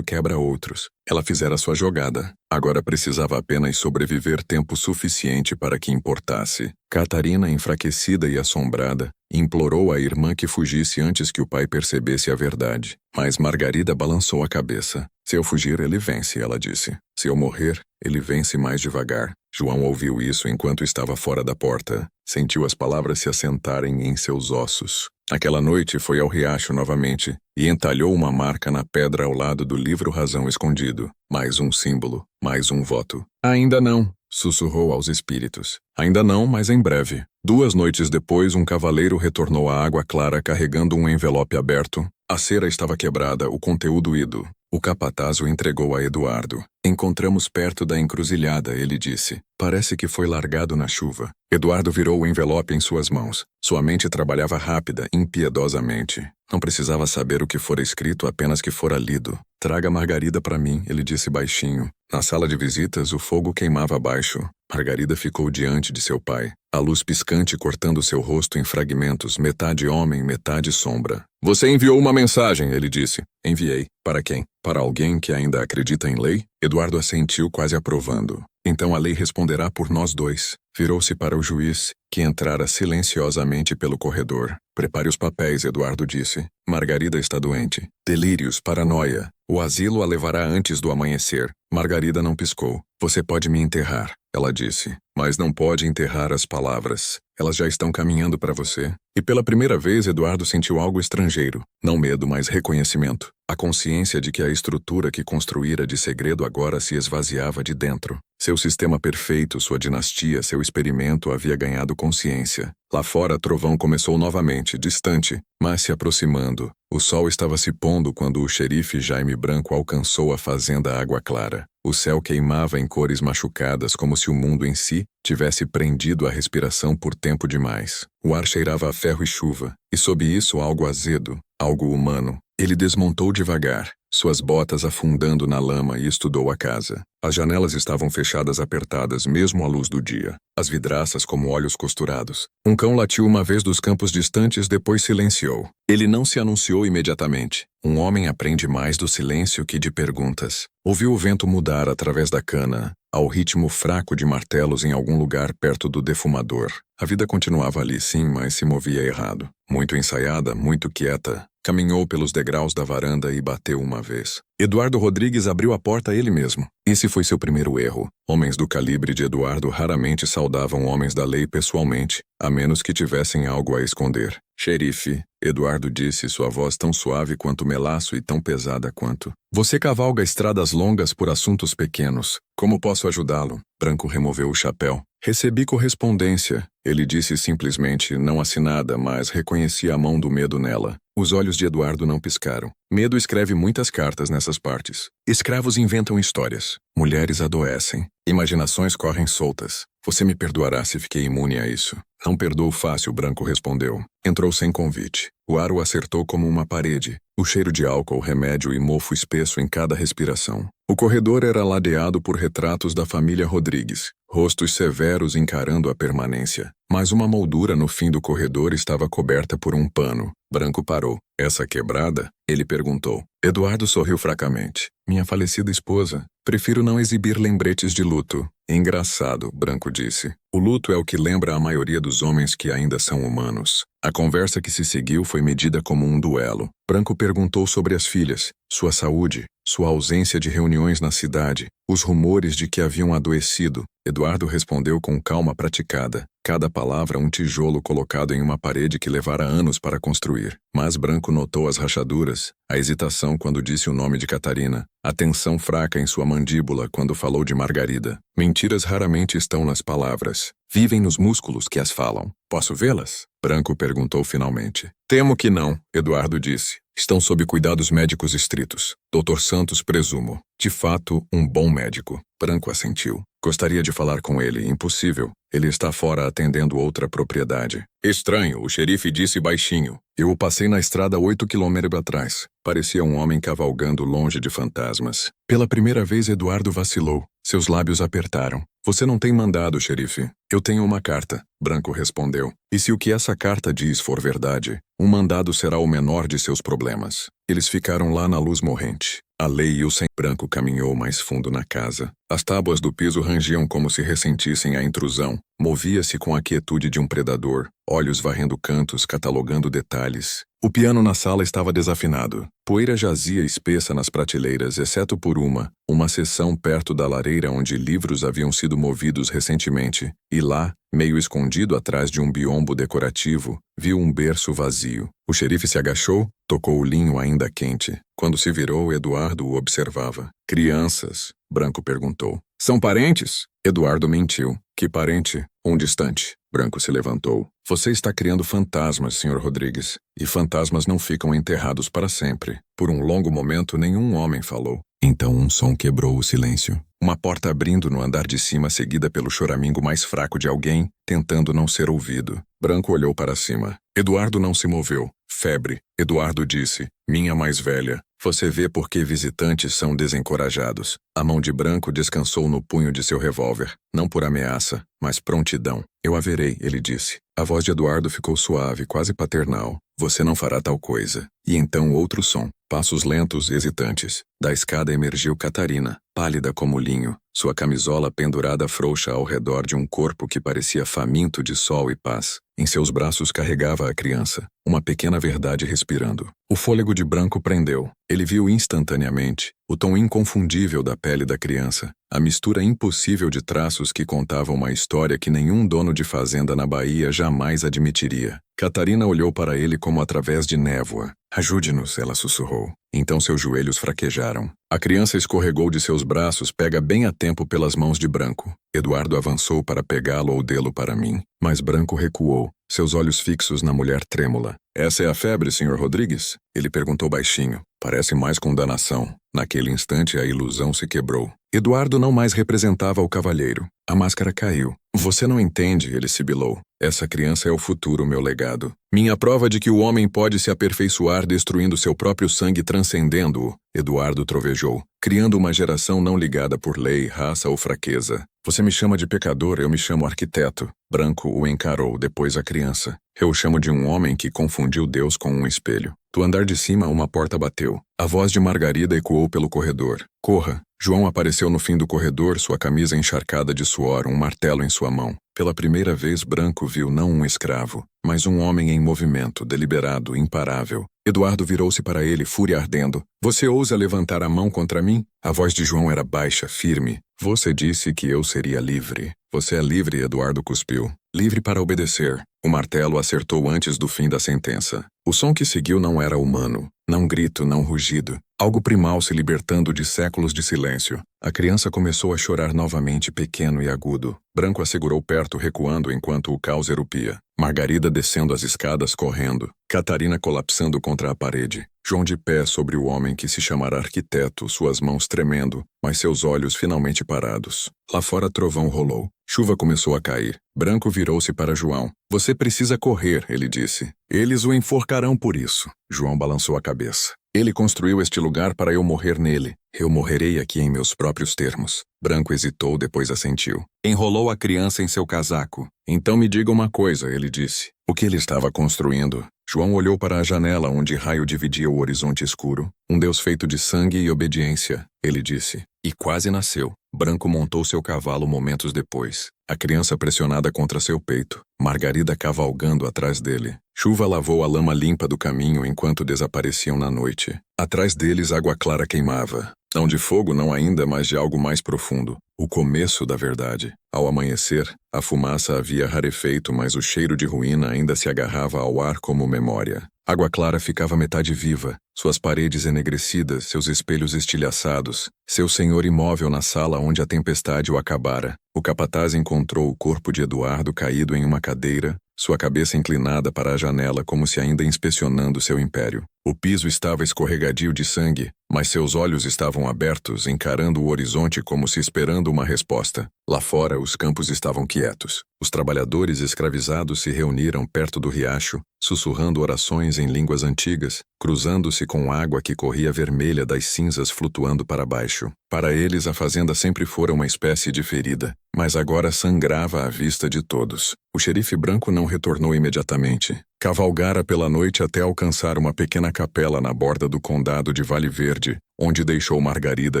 [SPEAKER 1] quebra outros. Ela fizera sua jogada. Agora precisava apenas sobreviver tempo suficiente para que importasse. Catarina, enfraquecida e assombrada, implorou à irmã que fugisse antes que o pai percebesse a verdade. Mas Margarida balançou a cabeça. Se eu fugir, ele vence, ela disse. Se eu morrer, ele vence mais devagar. João ouviu isso enquanto estava fora da porta. Sentiu as palavras se assentarem em seus ossos. Aquela noite foi ao riacho novamente e entalhou uma marca na pedra ao lado do livro Razão Escondido. Mais um símbolo, mais um voto. Ainda não, sussurrou aos espíritos. Ainda não, mas em breve. 2 noites depois, um cavaleiro retornou à Água Clara carregando um envelope aberto. A cera estava quebrada, o conteúdo ido. O capataz o entregou a Eduardo. Encontramos perto da encruzilhada, ele disse. Parece que foi largado na chuva. Eduardo virou o envelope em suas mãos. Sua mente trabalhava rápida, impiedosamente. Não precisava saber o que fora escrito, apenas que fora lido. Traga Margarida para mim, ele disse baixinho. Na sala de visitas, o fogo queimava abaixo. Margarida ficou diante de seu pai, a luz piscante cortando seu rosto em fragmentos, metade homem, metade sombra. Você enviou uma mensagem, ele disse. Enviei. Para quem? Para alguém que ainda acredita em lei? Eduardo assentiu, quase aprovando. Então a lei responderá por nós 2. Virou-se para o juiz, que entrara silenciosamente pelo corredor. Prepare os papéis, Eduardo disse. Margarida está doente. Delírios, paranoia. O asilo a levará antes do amanhecer. Margarida não piscou. Você pode me enterrar, ela disse. Mas não pode enterrar as palavras. Elas já estão caminhando para você. E pela primeira vez, Eduardo sentiu algo estrangeiro. Não medo, mas reconhecimento. A consciência de que a estrutura que construíra de segredo agora se esvaziava de dentro. Seu sistema perfeito, sua dinastia, seu experimento havia ganhado consciência. Lá fora, trovão começou novamente, distante, mas se aproximando. O sol estava se pondo quando o xerife Jaime Branco alcançou a fazenda Água Clara. O céu queimava em cores machucadas como se o mundo em si tivesse prendido a respiração por tempo demais. O ar cheirava a ferro e chuva, e sob isso algo azedo, algo humano. Ele desmontou devagar, suas botas afundando na lama, e estudou a casa. As janelas estavam fechadas apertadas mesmo à luz do dia, as vidraças como olhos costurados. Um cão latiu uma vez dos campos distantes, depois silenciou. Ele não se anunciou imediatamente. Um homem aprende mais do silêncio que de perguntas. Ouviu o vento mudar através da cana, ao ritmo fraco de martelos em algum lugar perto do defumador. A vida continuava ali sim, mas se movia errado. Muito ensaiada, muito quieta. Caminhou pelos degraus da varanda e bateu uma vez. Eduardo Rodrigues abriu a porta ele mesmo. Esse foi seu primeiro erro. Homens do calibre de Eduardo raramente saudavam homens da lei pessoalmente, a menos que tivessem algo a esconder. Xerife, Eduardo disse, sua voz tão suave quanto melaço e tão pesada quanto. Você cavalga estradas longas por assuntos pequenos. Como posso ajudá-lo? Branco removeu o chapéu. Recebi correspondência. Ele disse simplesmente, não assinada, mas reconheci a mão do medo nela. Os olhos de Eduardo não piscaram. Medo escreve muitas cartas nessas partes. Escravos inventam histórias. Mulheres adoecem. Imaginações correm soltas. Você me perdoará se fiquei imune a isso. Não perdoo fácil, Branco respondeu. Entrou sem convite. O ar o acertou como uma parede. O cheiro de álcool, remédio e mofo espesso em cada respiração. O corredor era ladeado por retratos da família Rodrigues. Rostos severos encarando a permanência. Mas uma moldura no fim do corredor estava coberta por um pano. Branco parou. Essa quebrada? Ele perguntou. Eduardo sorriu fracamente. Minha falecida esposa. Prefiro não exibir lembretes de luto. Engraçado, Branco disse. O luto é o que lembra a maioria dos homens que ainda são humanos. A conversa que se seguiu foi medida como um duelo. Branco perguntou sobre as filhas, sua saúde, sua ausência de reuniões na cidade, os rumores de que haviam adoecido. Eduardo respondeu com calma praticada. Cada palavra um tijolo colocado em uma parede que levara anos para construir. Mas Branco notou as rachaduras, a hesitação quando disse o nome de Catarina, a tensão fraca em sua mandíbula quando falou de Margarida. Mentiras raramente estão nas palavras. Vivem nos músculos que as falam. Posso vê-las? Branco perguntou finalmente. Temo que não, Eduardo disse. Estão sob cuidados médicos estritos. Dr. Santos, presumo. De fato, um bom médico. Branco assentiu. Gostaria de falar com ele. Impossível. Ele está fora atendendo outra propriedade. Estranho, o xerife disse baixinho. Eu o passei na estrada 8 quilômetros atrás. Parecia um homem cavalgando longe de fantasmas. Pela primeira vez, Eduardo vacilou. Seus lábios apertaram. Você não tem mandado, xerife. Eu tenho uma carta, Branco respondeu. E se o que essa carta diz for verdade, um mandado será o menor de seus problemas. Eles ficaram lá na luz morrente. A lei e o sem Branco caminhou mais fundo na casa. As tábuas do piso rangiam como se ressentissem a intrusão. Movia-se com a quietude de um predador, olhos varrendo cantos, catalogando detalhes. O piano na sala estava desafinado. Poeira jazia espessa nas prateleiras, exceto por uma seção perto da lareira onde livros haviam sido movidos recentemente. E lá, meio escondido atrás de um biombo decorativo, viu um berço vazio. O xerife se agachou, tocou o linho ainda quente. Quando se virou, Eduardo o observava. Crianças? Branco perguntou. São parentes? Eduardo mentiu. Que parente? Um distante. Branco se levantou. Você está criando fantasmas, Sr. Rodrigues. E fantasmas não ficam enterrados para sempre. Por um longo momento, nenhum homem falou. Então um som quebrou o silêncio. Uma porta abrindo no andar de cima, seguida pelo choramingo mais fraco de alguém, tentando não ser ouvido. Branco olhou para cima. Eduardo não se moveu. Febre. Eduardo disse. Minha mais velha. Você vê por que visitantes são desencorajados. A mão de Branco descansou no punho de seu revólver. Não por ameaça, mas prontidão. Eu a verei, ele disse. A voz de Eduardo ficou suave, quase paternal. Você não fará tal coisa. E então outro som. Passos lentos, hesitantes. Da escada emergiu Catarina, pálida como linho, sua camisola pendurada frouxa ao redor de um corpo que parecia faminto de sol e paz. Em seus braços carregava a criança, uma pequena verdade respirando. O fôlego de Branco prendeu. Ele viu instantaneamente o tom inconfundível da pele da criança, a mistura impossível de traços que contavam uma história que nenhum dono de fazenda na Bahia jamais admitiria. Catarina olhou para ele como através de névoa. Ajude-nos, ela sussurrou. Então seus joelhos fraquejaram. A criança escorregou de seus braços, pega bem a tempo pelas mãos de Branco. Eduardo avançou para pegá-lo ou dê-lo para mim, mas Branco recuou, seus olhos fixos na mulher trêmula. Essa é a febre, Sr. Rodrigues? Ele perguntou baixinho. Parece mais condenação. Naquele instante a ilusão se quebrou. Eduardo não mais representava o cavalheiro. A máscara caiu. Você não entende, ele sibilou. Essa criança é o futuro, meu legado. Minha prova de que o homem pode se aperfeiçoar destruindo seu próprio sangue, transcendendo-o. Eduardo trovejou, criando uma geração não ligada por lei, raça ou fraqueza. Você me chama de pecador, eu me chamo arquiteto. Branco o encarou, depois a criança. Eu o chamo de um homem que confundiu Deus com um espelho. Do andar de cima, uma porta bateu. A voz de Margarida ecoou pelo corredor. Corra! João apareceu no fim do corredor, sua camisa encharcada de suor, um martelo em sua mão. Pela primeira vez, Branco viu não um escravo, mas um homem em movimento, deliberado, imparável. Eduardo virou-se para ele, fúria ardendo. Você ousa levantar a mão contra mim? A voz de João era baixa, firme. Você disse que eu seria livre. Você é livre, Eduardo cuspiu. Livre para obedecer. O martelo acertou antes do fim da sentença. O som que seguiu não era humano. Não grito, não rugido. Algo primal se libertando de séculos de silêncio. A criança começou a chorar novamente, pequeno e agudo. Branco a segurou perto, recuando enquanto o caos erupia. Margarida descendo as escadas, correndo. Catarina colapsando contra a parede. João de pé sobre o homem que se chamara arquiteto, suas mãos tremendo, mas seus olhos finalmente parados. Lá fora trovão rolou. Chuva começou a cair. Branco virou-se para João. Você precisa correr, ele disse. Eles o enforcarão por isso. João balançou a cabeça. Ele construiu este lugar para eu morrer nele. Eu morrerei aqui em meus próprios termos. Branco hesitou, depois assentiu. Enrolou a criança em seu casaco. Então me diga uma coisa, ele disse. O que ele estava construindo? João olhou para a janela onde raio dividia o horizonte escuro. Um Deus feito de sangue e obediência, ele disse. E quase nasceu. Branco montou seu cavalo momentos depois. A criança pressionada contra seu peito. Margarida cavalgando atrás dele. Chuva lavou a lama limpa do caminho enquanto desapareciam na noite. Atrás deles água clara queimava. Não de fogo, não ainda, mas de algo mais profundo. O começo da verdade. Ao amanhecer, a fumaça havia rarefeito, mas o cheiro de ruína ainda se agarrava ao ar como memória. Água clara ficava metade viva, suas paredes enegrecidas, seus espelhos estilhaçados, seu senhor imóvel na sala onde a tempestade o acabara. O capataz encontrou o corpo de Eduardo caído em uma cadeira, sua cabeça inclinada para a janela como se ainda inspecionando seu império. O piso estava escorregadio de sangue, mas seus olhos estavam abertos, encarando o horizonte como se esperando uma resposta. Lá fora, os campos estavam quietos. Os trabalhadores escravizados se reuniram perto do riacho, sussurrando orações em línguas antigas, cruzando-se com água que corria vermelha das cinzas flutuando para baixo. Para eles, a fazenda sempre fora uma espécie de ferida, mas agora sangrava à vista de todos. O xerife Branco não retornou imediatamente. Cavalgara pela noite até alcançar uma pequena capela na borda do condado de Vale Verde, onde deixou Margarida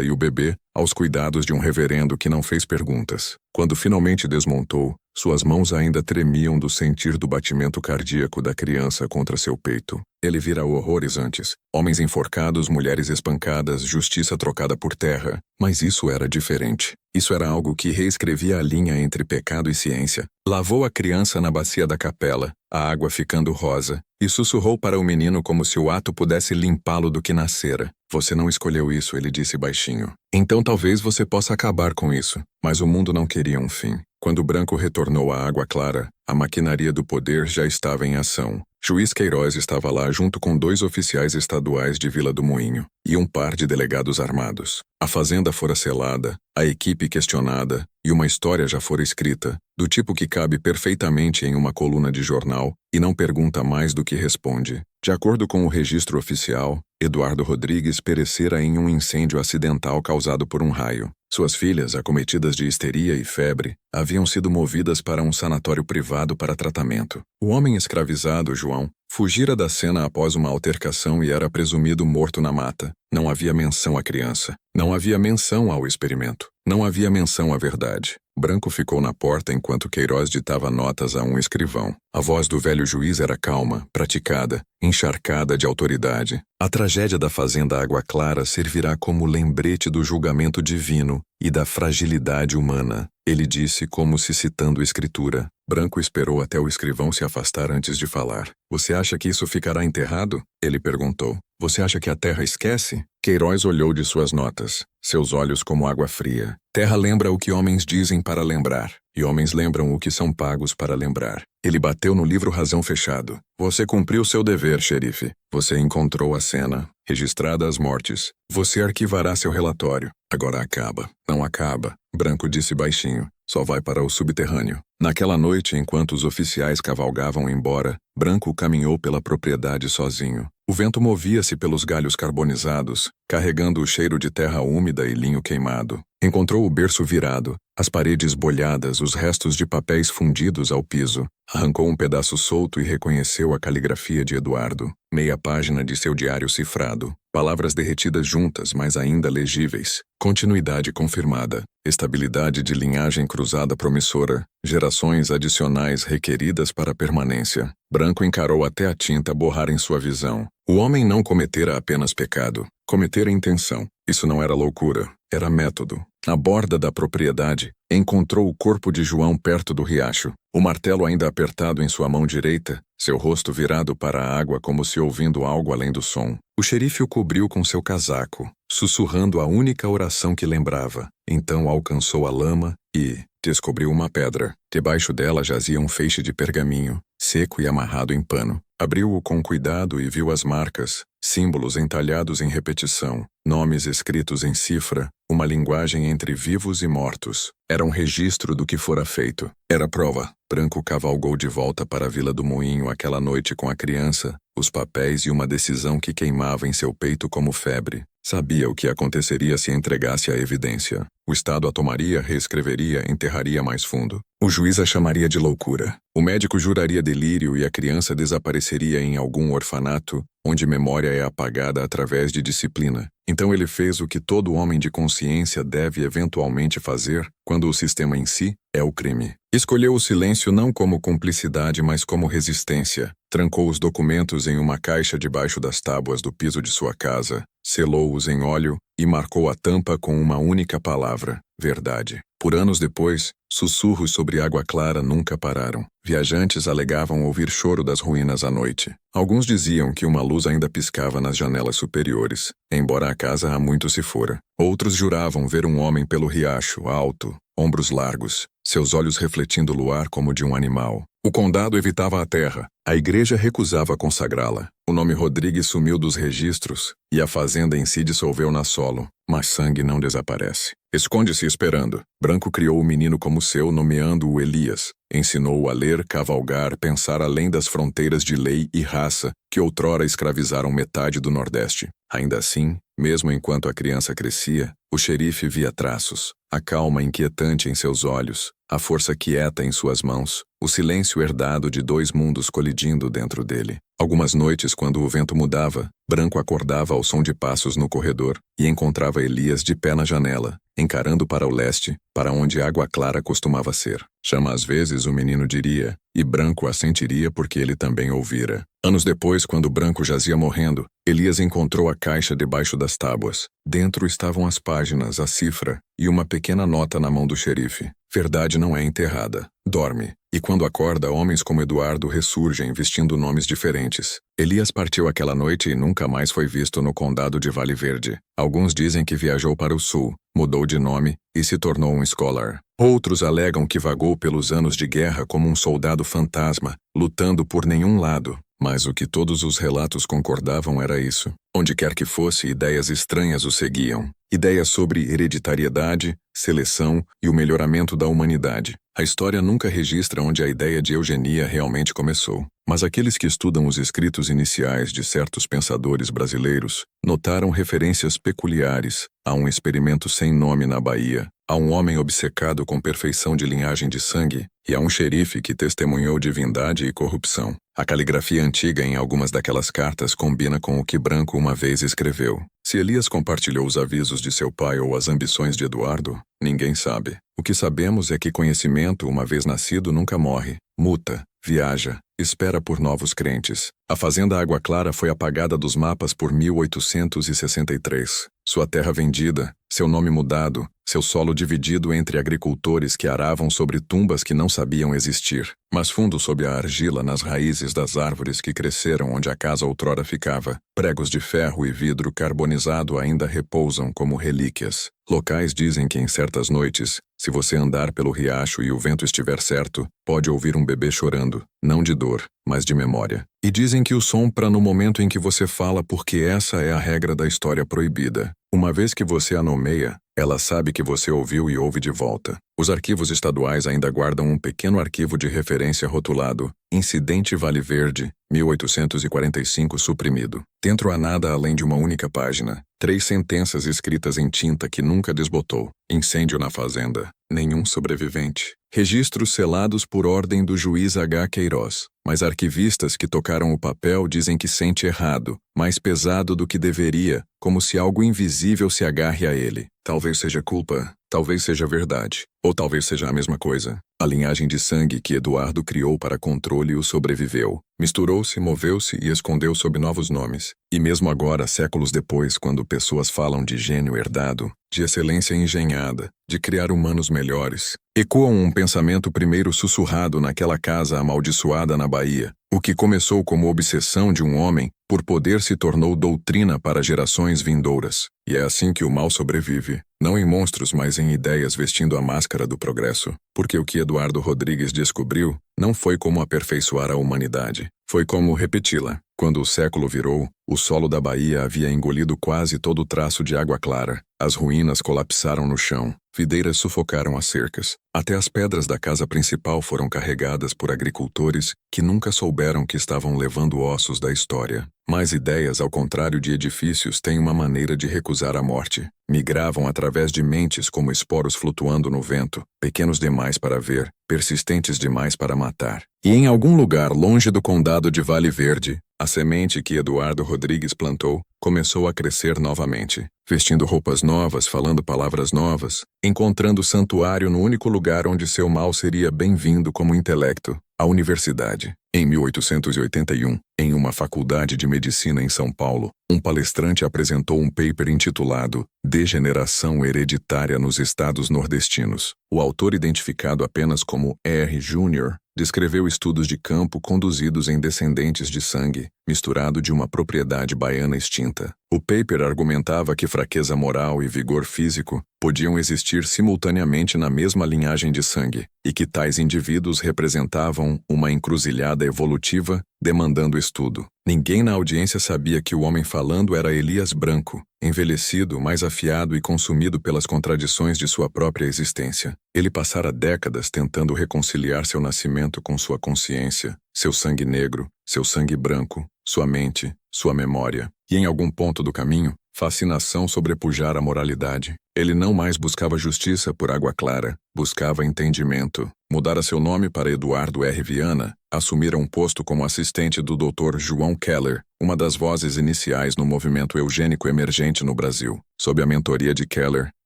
[SPEAKER 1] e o bebê aos cuidados de um reverendo que não fez perguntas. Quando finalmente desmontou, suas mãos ainda tremiam do sentir do batimento cardíaco da criança contra seu peito. Ele vira horrores antes. Homens enforcados, mulheres espancadas, justiça trocada por terra. Mas isso era diferente. Isso era algo que reescrevia a linha entre pecado e ciência. Lavou a criança na bacia da capela, a água ficando rosa, e sussurrou para o menino como se o ato pudesse limpá-lo do que nascera. Você não escolheu isso, ele disse baixinho. Então talvez você possa acabar com isso. Mas o mundo não queria um fim. Quando Branco retornou à água clara, a maquinaria do poder já estava em ação. Juiz Queiroz estava lá junto com 2 oficiais estaduais de Vila do Moinho e um par de delegados armados. A fazenda fora selada, a equipe questionada e uma história já fora escrita, do tipo que cabe perfeitamente em uma coluna de jornal e não pergunta mais do que responde. De acordo com o registro oficial, Eduardo Rodrigues perecera em um incêndio acidental causado por um raio. Suas filhas, acometidas de histeria e febre, haviam sido movidas para um sanatório privado para tratamento. O homem escravizado, João, fugira da cena após uma altercação e era presumido morto na mata. Não havia menção à criança. Não havia menção ao experimento. Não havia menção à verdade. Branco ficou na porta enquanto Queiroz ditava notas a um escrivão. A voz do velho juiz era calma, praticada, encharcada de autoridade. A tragédia da fazenda Água Clara servirá como lembrete do julgamento divino e da fragilidade humana, ele disse como se citando a escritura. Branco esperou até o escrivão se afastar antes de falar. Você acha que isso ficará enterrado? Ele perguntou. Você acha que a terra esquece? Queiroz olhou de suas notas, seus olhos como água fria. Terra lembra o que homens dizem para lembrar, e homens lembram o que são pagos para lembrar. Ele bateu no livro Razão Fechado. Você cumpriu seu dever, xerife. Você encontrou a cena, registrada as mortes. Você arquivará seu relatório. Agora acaba. Não acaba, Branco disse baixinho. Só vai para o subterrâneo. Naquela noite, enquanto os oficiais cavalgavam embora, Branco caminhou pela propriedade sozinho. O vento movia-se pelos galhos carbonizados, carregando o cheiro de terra úmida e linho queimado. Encontrou o berço virado, as paredes bolhadas, os restos de papéis fundidos ao piso. Arrancou um pedaço solto e reconheceu a caligrafia de Eduardo. Meia página de seu diário cifrado. Palavras derretidas juntas, mas ainda legíveis. Continuidade confirmada. Estabilidade de linhagem cruzada promissora. Gerações adicionais requeridas para permanência. Branco encarou até a tinta borrar em sua visão. O homem não cometera apenas pecado. Cometera intenção. Isso não era loucura. Era método. Na borda da propriedade, encontrou o corpo de João perto do riacho. O martelo ainda apertado em sua mão direita, seu rosto virado para a água como se ouvindo algo além do som. O xerife o cobriu com seu casaco, sussurrando a única oração que lembrava. Então alcançou a lama e descobriu uma pedra. Debaixo dela jazia um feixe de pergaminho, seco e amarrado em pano. Abriu-o com cuidado e viu as marcas, símbolos entalhados em repetição, nomes escritos em cifra, uma linguagem entre vivos e mortos. Era um registro do que fora feito. Era prova. Branco cavalgou de volta para a Vila do Moinho aquela noite com a criança, os papéis e uma decisão que queimava em seu peito como febre. Sabia o que aconteceria se entregasse a evidência. O Estado a tomaria, reescreveria, enterraria mais fundo. O juiz a chamaria de loucura. O médico juraria delírio e a criança desapareceria em algum orfanato, onde memória é apagada através de disciplina. Então ele fez o que todo homem de consciência deve eventualmente fazer quando o sistema em si é o crime. Escolheu o silêncio não como cumplicidade, mas como resistência. Trancou os documentos em uma caixa debaixo das tábuas do piso de sua casa, selou-os em óleo e marcou a tampa com uma única palavra: verdade. Por anos depois, sussurros sobre água clara nunca pararam. Viajantes alegavam ouvir choro das ruínas à noite. Alguns diziam que uma luz ainda piscava nas janelas superiores, embora a casa há muito se fora. Outros juravam ver um homem pelo riacho, alto, ombros largos, seus olhos refletindo o luar como de um animal. O condado evitava a terra. A igreja recusava consagrá-la. O nome Rodrigues sumiu dos registros e a fazenda em si dissolveu na solo. Mas sangue não desaparece. Esconde-se esperando. Branco criou o menino como seu, nomeando-o Elias. Ensinou-o a ler, cavalgar, pensar além das fronteiras de lei e raça que outrora escravizaram metade do Nordeste. Ainda assim, mesmo enquanto a criança crescia, o xerife via traços. A calma inquietante em seus olhos, a força quieta em suas mãos, o silêncio herdado de dois mundos colidindo dentro dele. Algumas noites, quando o vento mudava, Branco acordava ao som de passos no corredor e encontrava Elias de pé na janela, encarando para o leste, para onde água clara costumava ser. Chama às vezes, o menino diria, e Branco assentiria porque ele também ouvira. Anos depois, quando Branco jazia morrendo, Elias encontrou a caixa debaixo das tábuas. Dentro estavam as páginas, a cifra e uma pequena nota na mão do xerife. Verdade não é enterrada. Dorme. E quando acorda, homens como Eduardo ressurgem vestindo nomes diferentes. Elias partiu aquela noite e nunca mais foi visto no condado de Vale Verde. Alguns dizem que viajou para o sul, mudou de nome e se tornou um scholar. Outros alegam que vagou pelos anos de guerra como um soldado fantasma, lutando por nenhum lado. Mas o que todos os relatos concordavam era isso. Onde quer que fosse, ideias estranhas o seguiam. Ideias sobre hereditariedade, seleção e o melhoramento da humanidade. A história nunca registra onde a ideia de eugenia realmente começou. Mas aqueles que estudam os escritos iniciais de certos pensadores brasileiros notaram referências peculiares a um experimento sem nome na Bahia, a um homem obcecado com perfeição de linhagem de sangue e a um xerife que testemunhou divindade e corrupção. A caligrafia antiga em algumas daquelas cartas combina com o que Branco uma vez escreveu. Se Elias compartilhou os avisos de seu pai ou as ambições de Eduardo, ninguém sabe. O que sabemos é que conhecimento, uma vez nascido, nunca morre. Muta, viaja, espera por novos crentes. A fazenda Água Clara foi apagada dos mapas por 1863. Sua terra vendida, seu nome mudado, seu solo dividido entre agricultores que aravam sobre tumbas que não sabiam existir, mas fundo sob a argila nas raízes das árvores que cresceram onde a casa outrora ficava. Pregos de ferro e vidro carbonizado ainda repousam como relíquias. Locais dizem que em certas noites, se você andar pelo riacho e o vento estiver certo, pode ouvir um bebê chorando, não de dor, mas de memória. E dizem que o som para no momento em que você fala porque essa é a regra da história proibida. Uma vez que você a nomeia, ela sabe que você ouviu e ouve de volta. Os arquivos estaduais ainda guardam um pequeno arquivo de referência rotulado Incidente Vale Verde, 1845 suprimido. Dentro há nada além de uma única página. 3 sentenças escritas em tinta que nunca desbotou. Incêndio na fazenda. Nenhum sobrevivente. Registros selados por ordem do juiz H. Queiroz. Mas arquivistas que tocaram o papel dizem que sente errado, mais pesado do que deveria, como se algo invisível se agarre a ele. Talvez seja culpa, talvez seja verdade, ou talvez seja a mesma coisa. A linhagem de sangue que Eduardo criou para controle o sobreviveu. Misturou-se, moveu-se e escondeu sob novos nomes. E mesmo agora, séculos depois, quando pessoas falam de gênio herdado, de excelência engenhada, de criar humanos melhores, ecoam um pensamento primeiro sussurrado naquela casa amaldiçoada na Bahia. O que começou como obsessão de um homem, por poder se tornou doutrina para gerações vindouras. E é assim que o mal sobrevive, não em monstros, mas em ideias vestindo a máscara do progresso. Porque o que Eduardo Rodrigues descobriu não foi como aperfeiçoar a humanidade, foi como repeti-la. Quando o século virou, o solo da Bahia havia engolido quase todo o traço de Água Clara. As ruínas colapsaram no chão, videiras sufocaram as cercas. Até as pedras da casa principal foram carregadas por agricultores que nunca souberam que estavam levando ossos da história. Mas ideias, ao contrário de edifícios, têm uma maneira de recusar a morte. Migravam através de mentes como esporos flutuando no vento, pequenos demais para ver, persistentes demais para matar. E em algum lugar longe do condado de Vale Verde, a semente que Eduardo Rodrigues plantou começou a crescer novamente, vestindo roupas novas, falando palavras novas, encontrando santuário no único lugar onde seu mal seria bem-vindo como intelecto, a universidade. Em 1881, em uma faculdade de medicina em São Paulo, um palestrante apresentou um paper intitulado Degeneração Hereditária nos Estados Nordestinos. O autor, identificado apenas como R. Jr., descreveu estudos de campo conduzidos em descendentes de sangue, misturado de uma propriedade baiana extinta. O paper argumentava que fraqueza moral e vigor físico podiam existir simultaneamente na mesma linhagem de sangue, e que tais indivíduos representavam uma encruzilhada evolutiva demandando estudo. Ninguém na audiência sabia que o homem falando era Elias Branco, envelhecido, mais afiado e consumido pelas contradições de sua própria existência. Ele passara décadas tentando reconciliar seu nascimento com sua consciência, seu sangue negro, seu sangue branco, sua mente, sua memória. E em algum ponto do caminho, fascinação sobrepujara a moralidade. Ele não mais buscava justiça por Água Clara, buscava entendimento. Mudara seu nome para Eduardo R. Viana, assumira um posto como assistente do Dr. João Keller, uma das vozes iniciais no movimento eugênico emergente no Brasil. Sob a mentoria de Keller,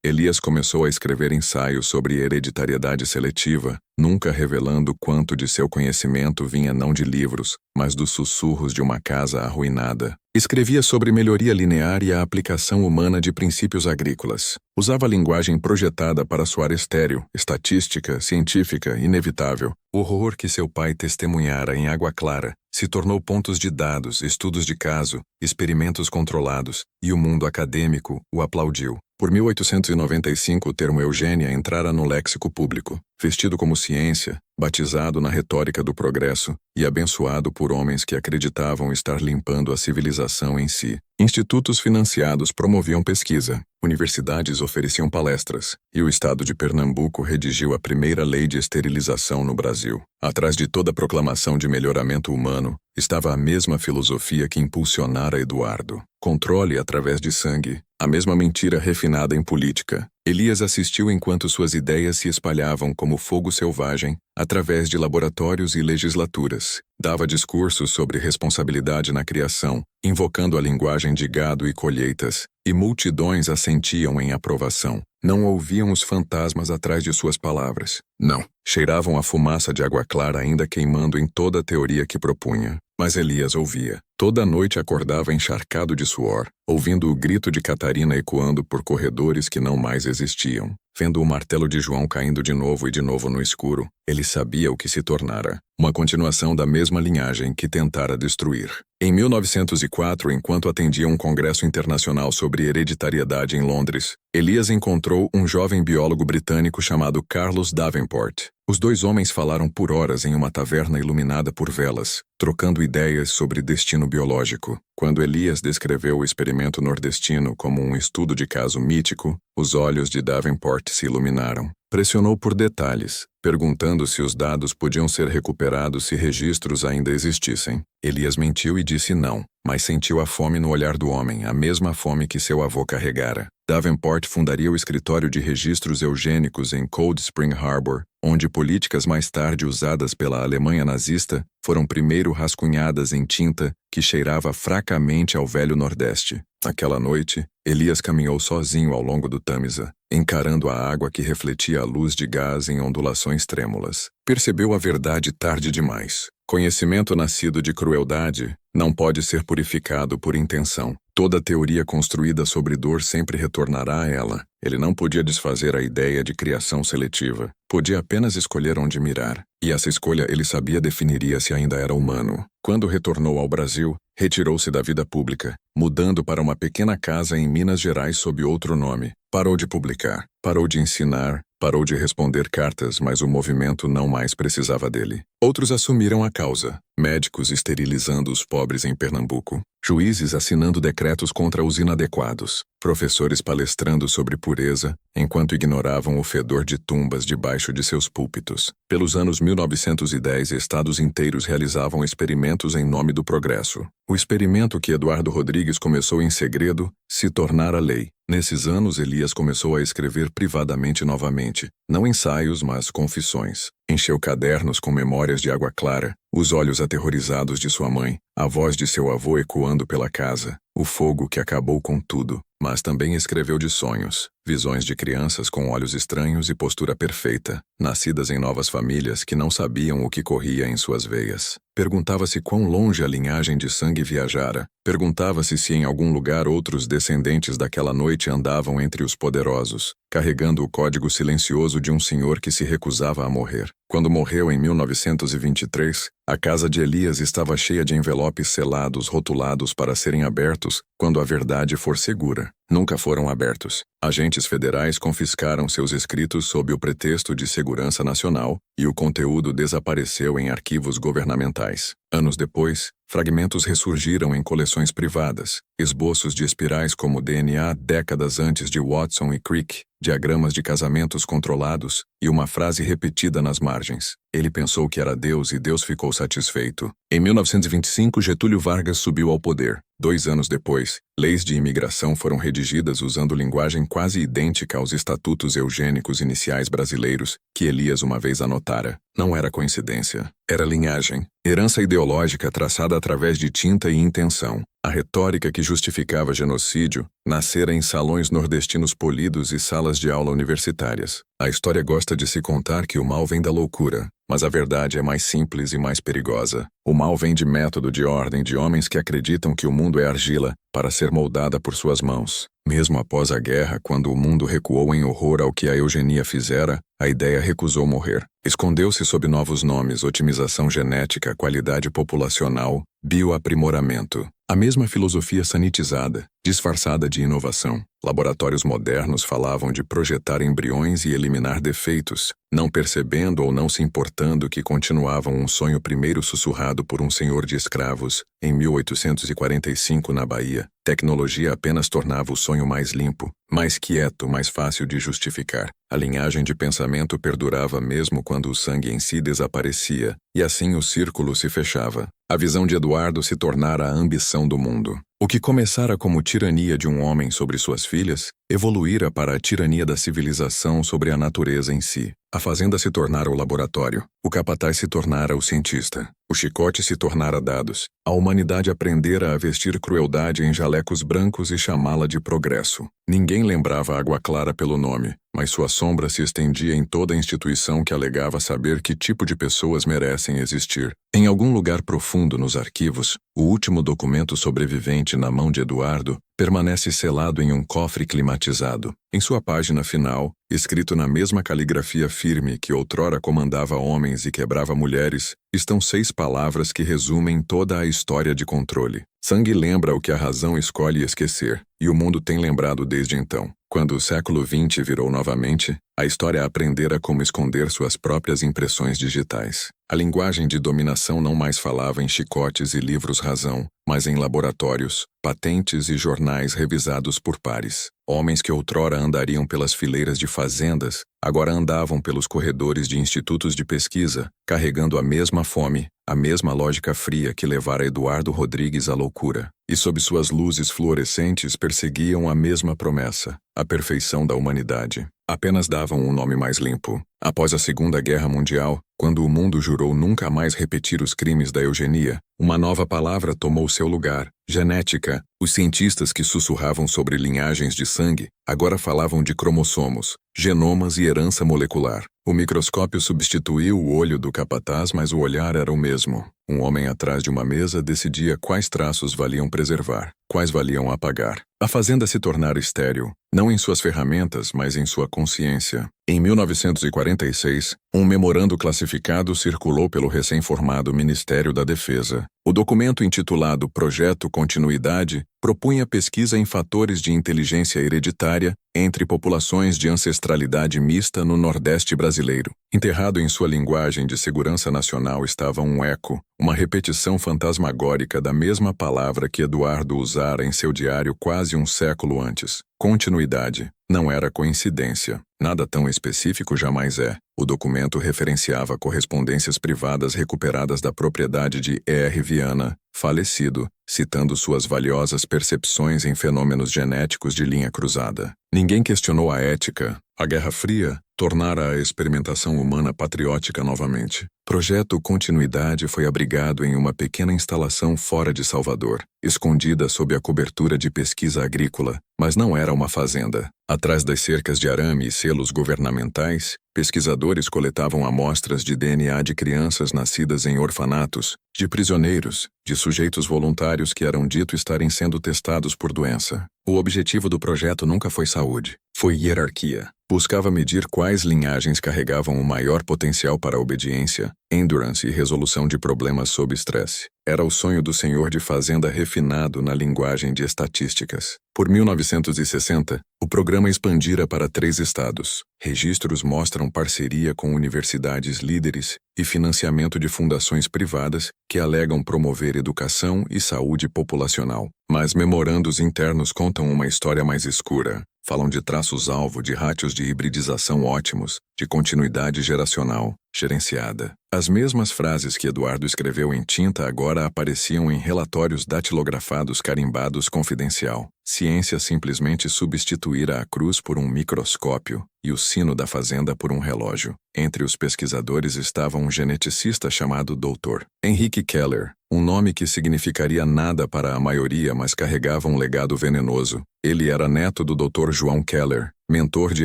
[SPEAKER 1] Elias começou a escrever ensaios sobre hereditariedade seletiva, nunca revelando quanto de seu conhecimento vinha não de livros, mas dos sussurros de uma casa arruinada. Escrevia sobre melhoria linear e a aplicação humana de princípios agrícolas. Usava linguagem projetada para soar estéril, estatística, científica, inevitável. O horror que seu pai testemunhara em Água Clara se tornou pontos de dados, estudos de caso, experimentos controlados, e o mundo acadêmico o aplaudiu. Por 1895, o termo eugênia entrara no léxico público, vestido como ciência, batizado na retórica do progresso e abençoado por homens que acreditavam estar limpando a civilização em si. Institutos financiados promoviam pesquisa, universidades ofereciam palestras, e o estado de Pernambuco redigiu a primeira lei de esterilização no Brasil. Atrás de toda proclamação de melhoramento humano, estava a mesma filosofia que impulsionara Eduardo. Controle através de sangue, a mesma mentira refinada em política. Elias assistiu enquanto suas ideias se espalhavam como fogo selvagem, através de laboratórios e legislaturas. Dava discursos sobre responsabilidade na criação, invocando a linguagem de gado e colheitas, e multidões assentiam em aprovação. Não ouviam os fantasmas atrás de suas palavras. Não. Cheiravam a fumaça de água clara ainda queimando em toda a teoria que propunha. Mas Elias ouvia. Toda noite acordava encharcado de suor, ouvindo o grito de Catarina ecoando por corredores que não mais existiam. Vendo o martelo de João caindo de novo e de novo no escuro, ele sabia o que se tornara. Uma continuação da mesma linhagem que tentara destruir. Em 1904, enquanto atendia um congresso internacional sobre hereditariedade em Londres, Elias encontrou um jovem biólogo britânico chamado Carlos Davenport. Os dois homens falaram por horas em uma taverna iluminada por velas, trocando ideias sobre destino biológico. Quando Elias descreveu o experimento nordestino como um estudo de caso mítico, os olhos de Davenport se iluminaram. Pressionou por detalhes, perguntando se os dados podiam ser recuperados se registros ainda existissem. Elias mentiu e disse não, mas sentiu a fome no olhar do homem, a mesma fome que seu avô carregara. Davenport fundaria o escritório de registros eugênicos em Cold Spring Harbor, onde políticas mais tarde usadas pela Alemanha nazista foram primeiro rascunhadas em tinta que cheirava fracamente ao velho Nordeste. Naquela noite, Elias caminhou sozinho ao longo do Tâmisa, encarando a água que refletia a luz de gás em ondulações trêmulas. Percebeu a verdade tarde demais. Conhecimento nascido de crueldade não pode ser purificado por intenção. Toda teoria construída sobre dor sempre retornará a ela. Ele não podia desfazer a ideia de criação seletiva. Podia apenas escolher onde mirar. E essa escolha ele sabia definiria se ainda era humano. Quando retornou ao Brasil, retirou-se da vida pública, mudando para uma pequena casa em Minas Gerais sob outro nome. Parou de publicar, parou de ensinar, parou de responder cartas, mas o movimento não mais precisava dele. Outros assumiram a causa. Médicos esterilizando os pobres em Pernambuco. Juízes assinando decretos contra os inadequados. Professores palestrando sobre pureza, enquanto ignoravam o fedor de tumbas debaixo de seus púlpitos. Pelos anos 1910, estados inteiros realizavam experimentos em nome do progresso. O experimento que Eduardo Rodrigues começou em segredo se tornara lei. Nesses anos, Elias começou a escrever privadamente novamente. Não ensaios, mas confissões. Encheu cadernos com memórias de água clara, os olhos aterrorizados de sua mãe, a voz de seu avô ecoando pela casa, o fogo que acabou com tudo. Mas também escreveu de sonhos, visões de crianças com olhos estranhos e postura perfeita, nascidas em novas famílias que não sabiam o que corria em suas veias. Perguntava-se quão longe a linhagem de sangue viajara. Perguntava-se se em algum lugar outros descendentes daquela noite andavam entre os poderosos, carregando o código silencioso de um senhor que se recusava a morrer. Quando morreu em 1923, a casa de Elias estava cheia de envelopes selados rotulados para serem abertos quando a verdade for segura. Nunca foram abertos. Agentes federais confiscaram seus escritos sob o pretexto de segurança nacional e o conteúdo desapareceu em arquivos governamentais. Anos depois, fragmentos ressurgiram em coleções privadas, esboços de espirais como DNA décadas antes de Watson e Crick, diagramas de casamentos controlados e uma frase repetida nas margens. Ele pensou que era Deus e Deus ficou satisfeito. Em 1925, Getúlio Vargas subiu ao poder. 2 anos depois, leis de imigração foram redigidas usando linguagem quase idêntica aos estatutos eugênicos iniciais brasileiros que Elias uma vez anotara. Não era coincidência. Era linhagem. Herança ideológica traçada através de tinta e intenção. A retórica que justificava genocídio nascera em salões nordestinos polidos e salas de aula universitárias. A história gosta de se contar que o mal vem da loucura, mas a verdade é mais simples e mais perigosa. O mal vem de método de ordem de homens que acreditam que o mundo é argila para ser moldada por suas mãos. Mesmo após a guerra, quando o mundo recuou em horror ao que a eugenia fizera, a ideia recusou morrer. Escondeu-se sob novos nomes: otimização genética, qualidade populacional, bioaprimoramento. A mesma filosofia sanitizada, disfarçada de inovação. Laboratórios modernos falavam de projetar embriões e eliminar defeitos, não percebendo ou não se importando que continuavam um sonho primeiro sussurrado por um senhor de escravos, em 1845 na Bahia. Tecnologia apenas tornava o sonho mais limpo, mais quieto, mais fácil de justificar. A linhagem de pensamento perdurava mesmo quando o sangue em si desaparecia, e assim o círculo se fechava. A visão de Eduardo se tornara a ambição do mundo. O que começara como tirania de um homem sobre suas filhas, evoluíra para a tirania da civilização sobre a natureza em si. A fazenda se tornara o laboratório, o capataz se tornara o cientista, o chicote se tornara dados. A humanidade aprendera a vestir crueldade em jalecos brancos e chamá-la de progresso. Ninguém lembrava Água Clara pelo nome, mas sua sombra se estendia em toda a instituição que alegava saber que tipo de pessoas merecem existir. Em algum lugar profundo nos arquivos, o último documento sobrevivente na mão de Eduardo permanece selado em um cofre climatizado. Em sua página final, escrito na mesma caligrafia firme que outrora comandava homens e quebrava mulheres, estão 6 palavras que resumem toda a história de controle. Sangue lembra o que a razão escolhe esquecer, e o mundo tem lembrado desde então. Quando o século XX virou novamente, a história aprendera como esconder suas próprias impressões digitais. A linguagem de dominação não mais falava em chicotes e livros razão, mas em laboratórios, patentes e jornais revisados por pares. Homens que outrora andariam pelas fileiras de fazendas, agora andavam pelos corredores de institutos de pesquisa, carregando a mesma fome, a mesma lógica fria que levara Eduardo Rodrigues à loucura. E sob suas luzes fluorescentes perseguiam a mesma promessa, a perfeição da humanidade. Apenas davam um nome mais limpo. Após a Segunda Guerra Mundial, quando o mundo jurou nunca mais repetir os crimes da eugenia, uma nova palavra tomou seu lugar: genética. Os cientistas que sussurravam sobre linhagens de sangue, agora falavam de cromossomos, genomas e herança molecular. O microscópio substituiu o olho do capataz, mas o olhar era o mesmo. Um homem atrás de uma mesa decidia quais traços valiam preservar, quais valiam apagar. A fazenda se tornara estéril, não em suas ferramentas, mas em sua consciência. Em 1946, um memorando classificado circulou pelo recém-formado Ministério da Defesa. O documento intitulado Projeto Continuidade propunha pesquisa em fatores de inteligência hereditária entre populações de ancestralidade mista no Nordeste brasileiro. Enterrado em sua linguagem de segurança nacional estava um eco, uma repetição fantasmagórica da mesma palavra que Eduardo usara em seu diário quase um século antes. Continuidade. Não era coincidência. Nada tão específico jamais é. O documento referenciava correspondências privadas recuperadas da propriedade de E.R. Viana, falecido, citando suas valiosas percepções em fenômenos genéticos de linha cruzada. Ninguém questionou a ética. A Guerra Fria tornara a experimentação humana patriótica novamente. Projeto Continuidade foi abrigado em uma pequena instalação fora de Salvador, escondida sob a cobertura de pesquisa agrícola, mas não era uma fazenda. Atrás das cercas de arame e selos governamentais, pesquisadores coletavam amostras de DNA de crianças nascidas em orfanatos, de prisioneiros, de sujeitos voluntários que eram dito estarem sendo testados por doença. O objetivo do projeto nunca foi saúde, foi hierarquia. Buscava medir quais linhagens carregavam o maior potencial para a obediência, endurance e resolução de problemas sob estresse. Era o sonho do senhor de fazenda refinado na linguagem de estatísticas. Por 1960, o programa expandira para 3 estados. Registros mostram parceria com universidades líderes e financiamento de fundações privadas que alegam promover educação e saúde populacional. Mas memorandos internos contam uma história mais escura. Falam de traços-alvo, de rátios de hibridização ótimos, de continuidade geracional, gerenciada. As mesmas frases que Eduardo escreveu em tinta agora apareciam em relatórios datilografados carimbados confidencial. Ciência simplesmente substituíra a cruz por um microscópio e o sino da fazenda por um relógio. Entre os pesquisadores estava um geneticista chamado Dr. Henrique Keller, um nome que significaria nada para a maioria, mas carregava um legado venenoso. Ele era neto do Dr. João Keller, mentor de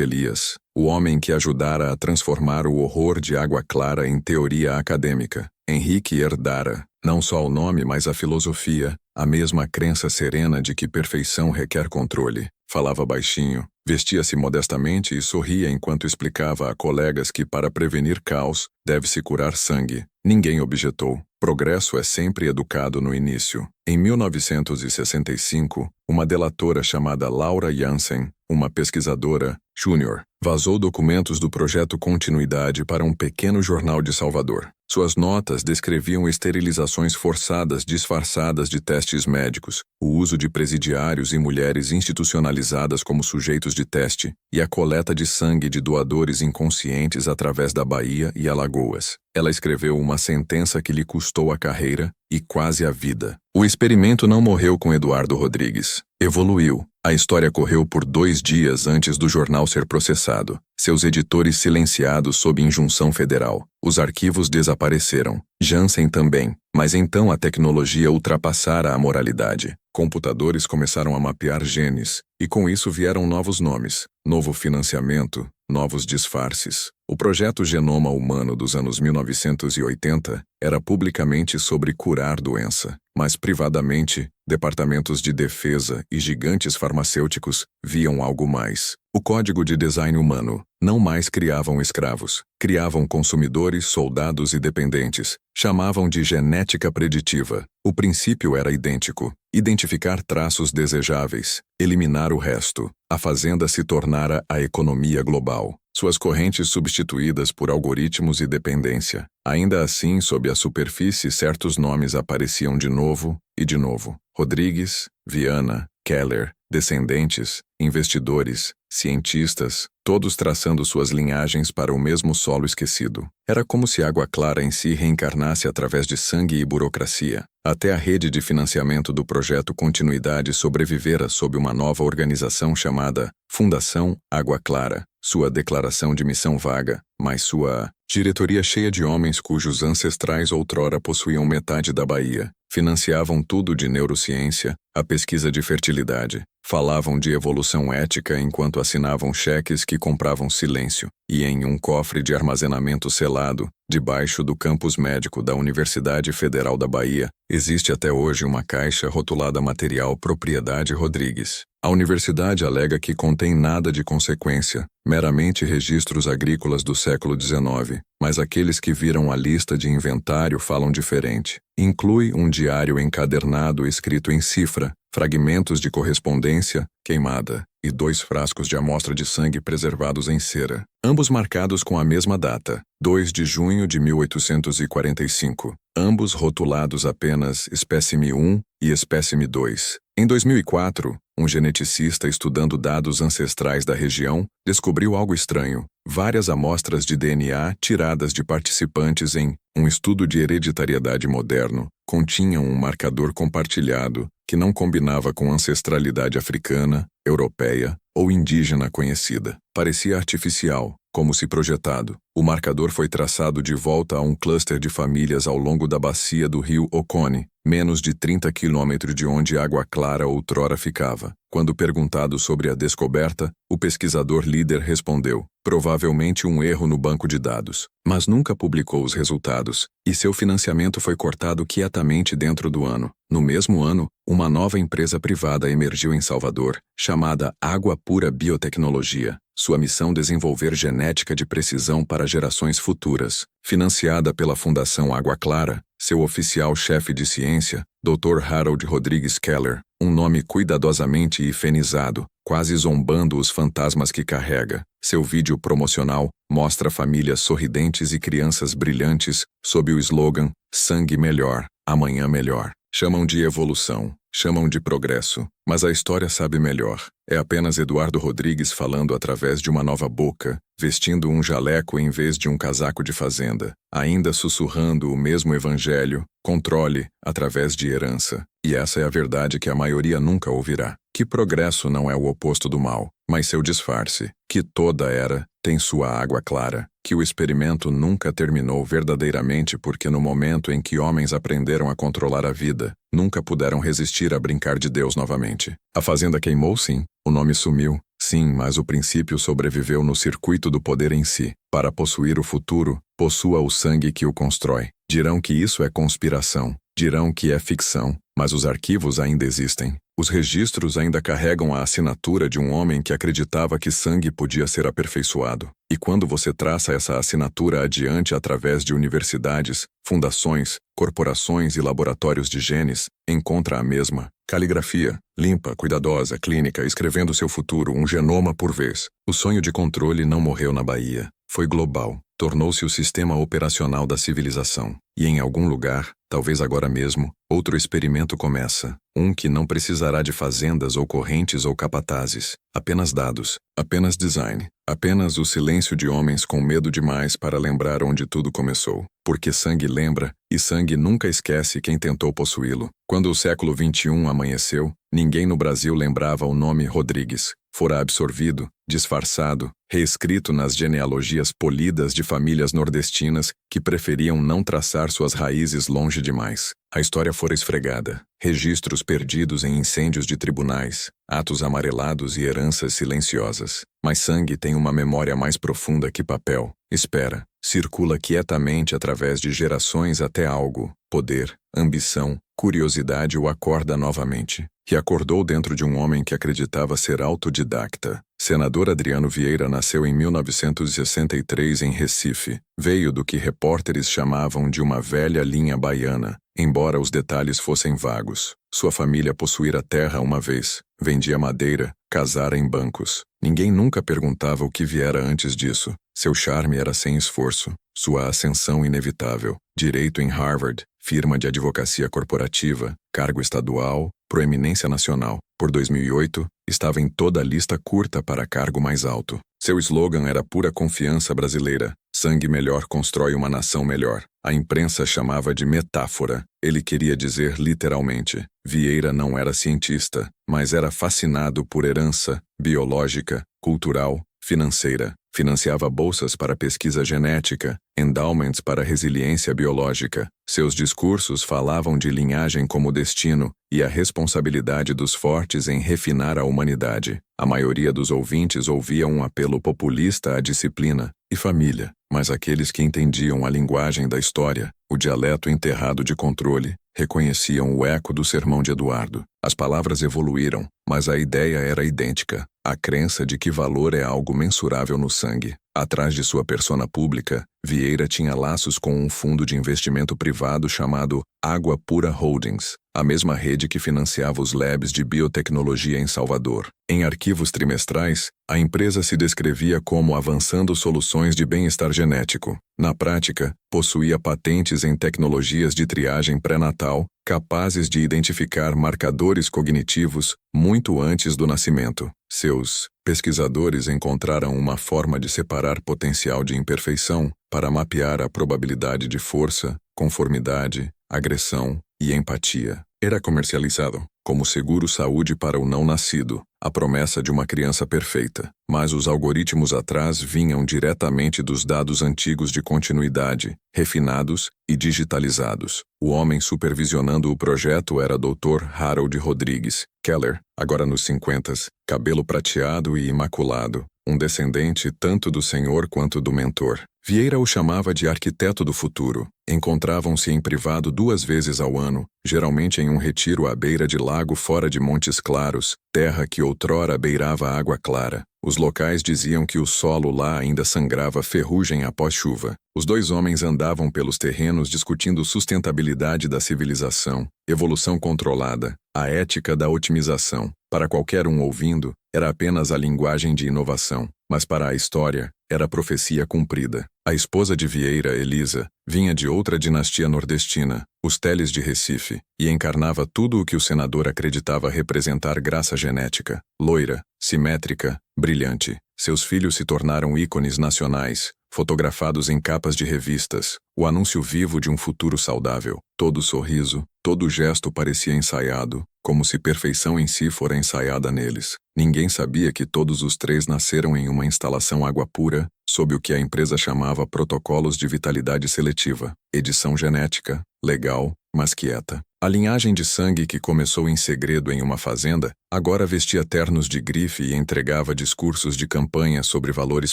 [SPEAKER 1] Elias, o homem que ajudara a transformar o horror de Água Clara em teoria acadêmica. Henrique herdara, não só o nome, mas a filosofia, a mesma crença serena de que perfeição requer controle. Falava baixinho, vestia-se modestamente e sorria enquanto explicava a colegas que para prevenir caos, deve-se curar sangue. Ninguém objetou. Progresso é sempre educado no início. Em 1965, uma delatora chamada Laura Jansen uma pesquisadora, júnior, vazou documentos do projeto Continuidade para um pequeno jornal de Salvador. Suas notas descreviam esterilizações forçadas disfarçadas de testes médicos, o uso de presidiários e mulheres institucionalizadas como sujeitos de teste, e a coleta de sangue de doadores inconscientes através da Bahia e Alagoas. Ela escreveu uma sentença que lhe custou a carreira e quase a vida. O experimento não morreu com Eduardo Rodrigues. Evoluiu. A história correu por 2 dias antes do jornal ser processado. Seus editores silenciados sob injunção federal. Os arquivos desapareceram. Jansen também. Mas então a tecnologia ultrapassara a moralidade. Computadores começaram a mapear genes, e com isso vieram novos nomes, novo financiamento, novos disfarces. O projeto Genoma Humano dos anos 1980 era publicamente sobre curar doença, mas privadamente, departamentos de defesa e gigantes farmacêuticos viam algo mais. O código de design humano. Não mais criavam escravos, criavam consumidores, soldados e dependentes. Chamavam de genética preditiva. O princípio era idêntico. Identificar traços desejáveis, eliminar o resto. A fazenda se tornara a economia global. Suas correntes substituídas por algoritmos e dependência. Ainda assim, sob a superfície, certos nomes apareciam de novo e de novo. Rodrigues, Viana, Keller, descendentes, investidores, cientistas, todos traçando suas linhagens para o mesmo solo esquecido. Era como se a água clara em si reencarnasse através de sangue e burocracia. Até a rede de financiamento do projeto Continuidade sobrevivera sob uma nova organização chamada Fundação Água Clara. Sua declaração de missão vaga, mas sua diretoria cheia de homens cujos ancestrais outrora possuíam metade da Bahia. Financiavam tudo de neurociência, a pesquisa de fertilidade. Falavam de evolução ética enquanto assinavam cheques que compravam silêncio. E em um cofre de armazenamento selado, debaixo do campus médico da Universidade Federal da Bahia, existe até hoje uma caixa rotulada Material Propriedade Rodrigues. A universidade alega que contém nada de consequência, meramente registros agrícolas do século XIX, mas aqueles que viram a lista de inventário falam diferente. Inclui um diário encadernado escrito em cifra, fragmentos de correspondência queimada e 2 frascos de amostra de sangue preservados em cera, ambos marcados com a mesma data, 2 de junho de 1845, ambos rotulados apenas espécime 1 e espécime 2. Em 2004, um geneticista estudando dados ancestrais da região descobriu algo estranho. Várias amostras de DNA tiradas de participantes em um estudo de hereditariedade moderno continham um marcador compartilhado que não combinava com ancestralidade africana, europeia ou indígena conhecida. Parecia artificial, como se projetado. O marcador foi traçado de volta a um cluster de famílias ao longo da bacia do rio Oconee, menos de 30 quilômetros de onde Água Clara outrora ficava. Quando perguntado sobre a descoberta, o pesquisador líder respondeu, provavelmente um erro no banco de dados, mas nunca publicou os resultados, e seu financiamento foi cortado quietamente dentro do ano. No mesmo ano, uma nova empresa privada emergiu em Salvador, chamada Água Pura Biotecnologia. Sua missão desenvolver genética de precisão para gerações futuras. Financiada pela Fundação Água Clara, seu oficial-chefe de ciência, Dr. Harold Rodrigues Keller, um nome cuidadosamente hifenizado, quase zombando os fantasmas que carrega. Seu vídeo promocional mostra famílias sorridentes e crianças brilhantes sob o slogan Sangue Melhor, Amanhã Melhor. Chamam de evolução, chamam de progresso, mas a história sabe melhor. É apenas Eduardo Rodrigues falando através de uma nova boca, vestindo um jaleco em vez de um casaco de fazenda, ainda sussurrando o mesmo evangelho, controle, através de herança. E essa é a verdade que a maioria nunca ouvirá. Que progresso não é o oposto do mal, mas seu disfarce. Que toda era tem sua água clara. Que o experimento nunca terminou verdadeiramente porque no momento em que homens aprenderam a controlar a vida, nunca puderam resistir a brincar de Deus novamente. A fazenda queimou sim, o nome sumiu, sim, mas o princípio sobreviveu no circuito do poder em si. Para possuir o futuro, possua o sangue que o constrói. Dirão que isso é conspiração, dirão que é ficção, Mas os arquivos ainda existem. Os registros ainda carregam a assinatura de um homem que acreditava que sangue podia ser aperfeiçoado. E quando você traça essa assinatura adiante através de universidades, fundações, corporações e laboratórios de genes, encontra a mesma caligrafia, limpa, cuidadosa, clínica, escrevendo seu futuro, um genoma por vez. O sonho de controle não morreu na Bahia. Foi global. Tornou-se o sistema operacional da civilização. E em algum lugar, talvez agora mesmo, outro experimento começa. Um que não precisará de fazendas ou correntes ou capatazes. Apenas dados. Apenas design. Apenas o silêncio de homens com medo demais para lembrar onde tudo começou. Porque sangue lembra, e sangue nunca esquece quem tentou possuí-lo. Quando o século XXI amanheceu, ninguém no Brasil lembrava o nome Rodrigues. Fora absorvido, disfarçado, reescrito nas genealogias polidas de famílias nordestinas que preferiam não traçar suas raízes longe demais. A história fora esfregada, registros perdidos em incêndios de tribunais, atos amarelados e heranças silenciosas. Mas sangue tem uma memória mais profunda que papel. Espera, circula quietamente através de gerações até algo, poder, ambição, curiosidade o acorda novamente. Que acordou dentro de um homem que acreditava ser autodidacta. Senador Adriano Vieira nasceu em 1963 em Recife. Veio do que repórteres chamavam de uma velha linha baiana, embora os detalhes fossem vagos. Sua família possuíra terra uma vez, vendia madeira, casara em bancos. Ninguém nunca perguntava o que viera antes disso. Seu charme era sem esforço, sua ascensão inevitável. Direito em Harvard, firma de advocacia corporativa, cargo estadual, proeminência nacional. Por 2008, estava em toda a lista curta para cargo mais alto. Seu slogan era pura confiança brasileira. Sangue melhor constrói uma nação melhor. A imprensa chamava de metáfora. Ele queria dizer literalmente. Vieira não era cientista, mas era fascinado por herança, biológica, cultural, financeira. Financiava bolsas para pesquisa genética, endowments para resiliência biológica. Seus discursos falavam de linhagem como destino e a responsabilidade dos fortes em refinar a humanidade. A maioria dos ouvintes ouvia um apelo populista à disciplina e família, mas aqueles que entendiam a linguagem da história, o dialeto enterrado de controle, reconheciam o eco do sermão de Eduardo. As palavras evoluíram, mas a ideia era idêntica. A crença de que valor é algo mensurável no sangue. Atrás de sua persona pública, Vieira tinha laços com um fundo de investimento privado chamado Água Pura Holdings, a mesma rede que financiava os labs de biotecnologia em Salvador. Em arquivos trimestrais, a empresa se descrevia como avançando soluções de bem-estar genético. Na prática, possuía patentes em tecnologias de triagem pré-natal, capazes de identificar marcadores cognitivos muito antes do nascimento. Seus pesquisadores encontraram uma forma de separar potencial de imperfeição para mapear a probabilidade de força, conformidade, agressão e empatia. Era comercializado como seguro-saúde para o não-nascido, a promessa de uma criança perfeita. Mas os algoritmos atrás vinham diretamente dos dados antigos de continuidade, refinados e digitalizados. O homem supervisionando o projeto era Dr. Harold Rodrigues Keller, agora nos 50s, cabelo prateado e imaculado, um descendente tanto do senhor quanto do mentor. Vieira o chamava de arquiteto do futuro. Encontravam-se em privado 2 vezes ao ano, geralmente em um retiro à beira de lago fora de Montes Claros, terra que outrora beirava água clara. Os locais diziam que o solo lá ainda sangrava ferrugem após chuva. Os 2 homens andavam pelos terrenos discutindo sustentabilidade da civilização, evolução controlada, a ética da otimização. Para qualquer um ouvindo, era apenas a linguagem de inovação, mas para a história, era profecia cumprida. A esposa de Vieira, Elisa, vinha de outra dinastia nordestina, os Teles de Recife, e encarnava tudo o que o senador acreditava representar graça genética. Loira, simétrica, brilhante. Seus filhos se tornaram ícones nacionais, fotografados em capas de revistas, o anúncio vivo de um futuro saudável. Todo sorriso, todo gesto parecia ensaiado, como se perfeição em si fora ensaiada neles. Ninguém sabia que todos os 3 nasceram em uma instalação água pura, sob o que a empresa chamava protocolos de vitalidade seletiva, edição genética, legal, mas quieta. A linhagem de sangue que começou em segredo em uma fazenda, agora vestia ternos de grife e entregava discursos de campanha sobre valores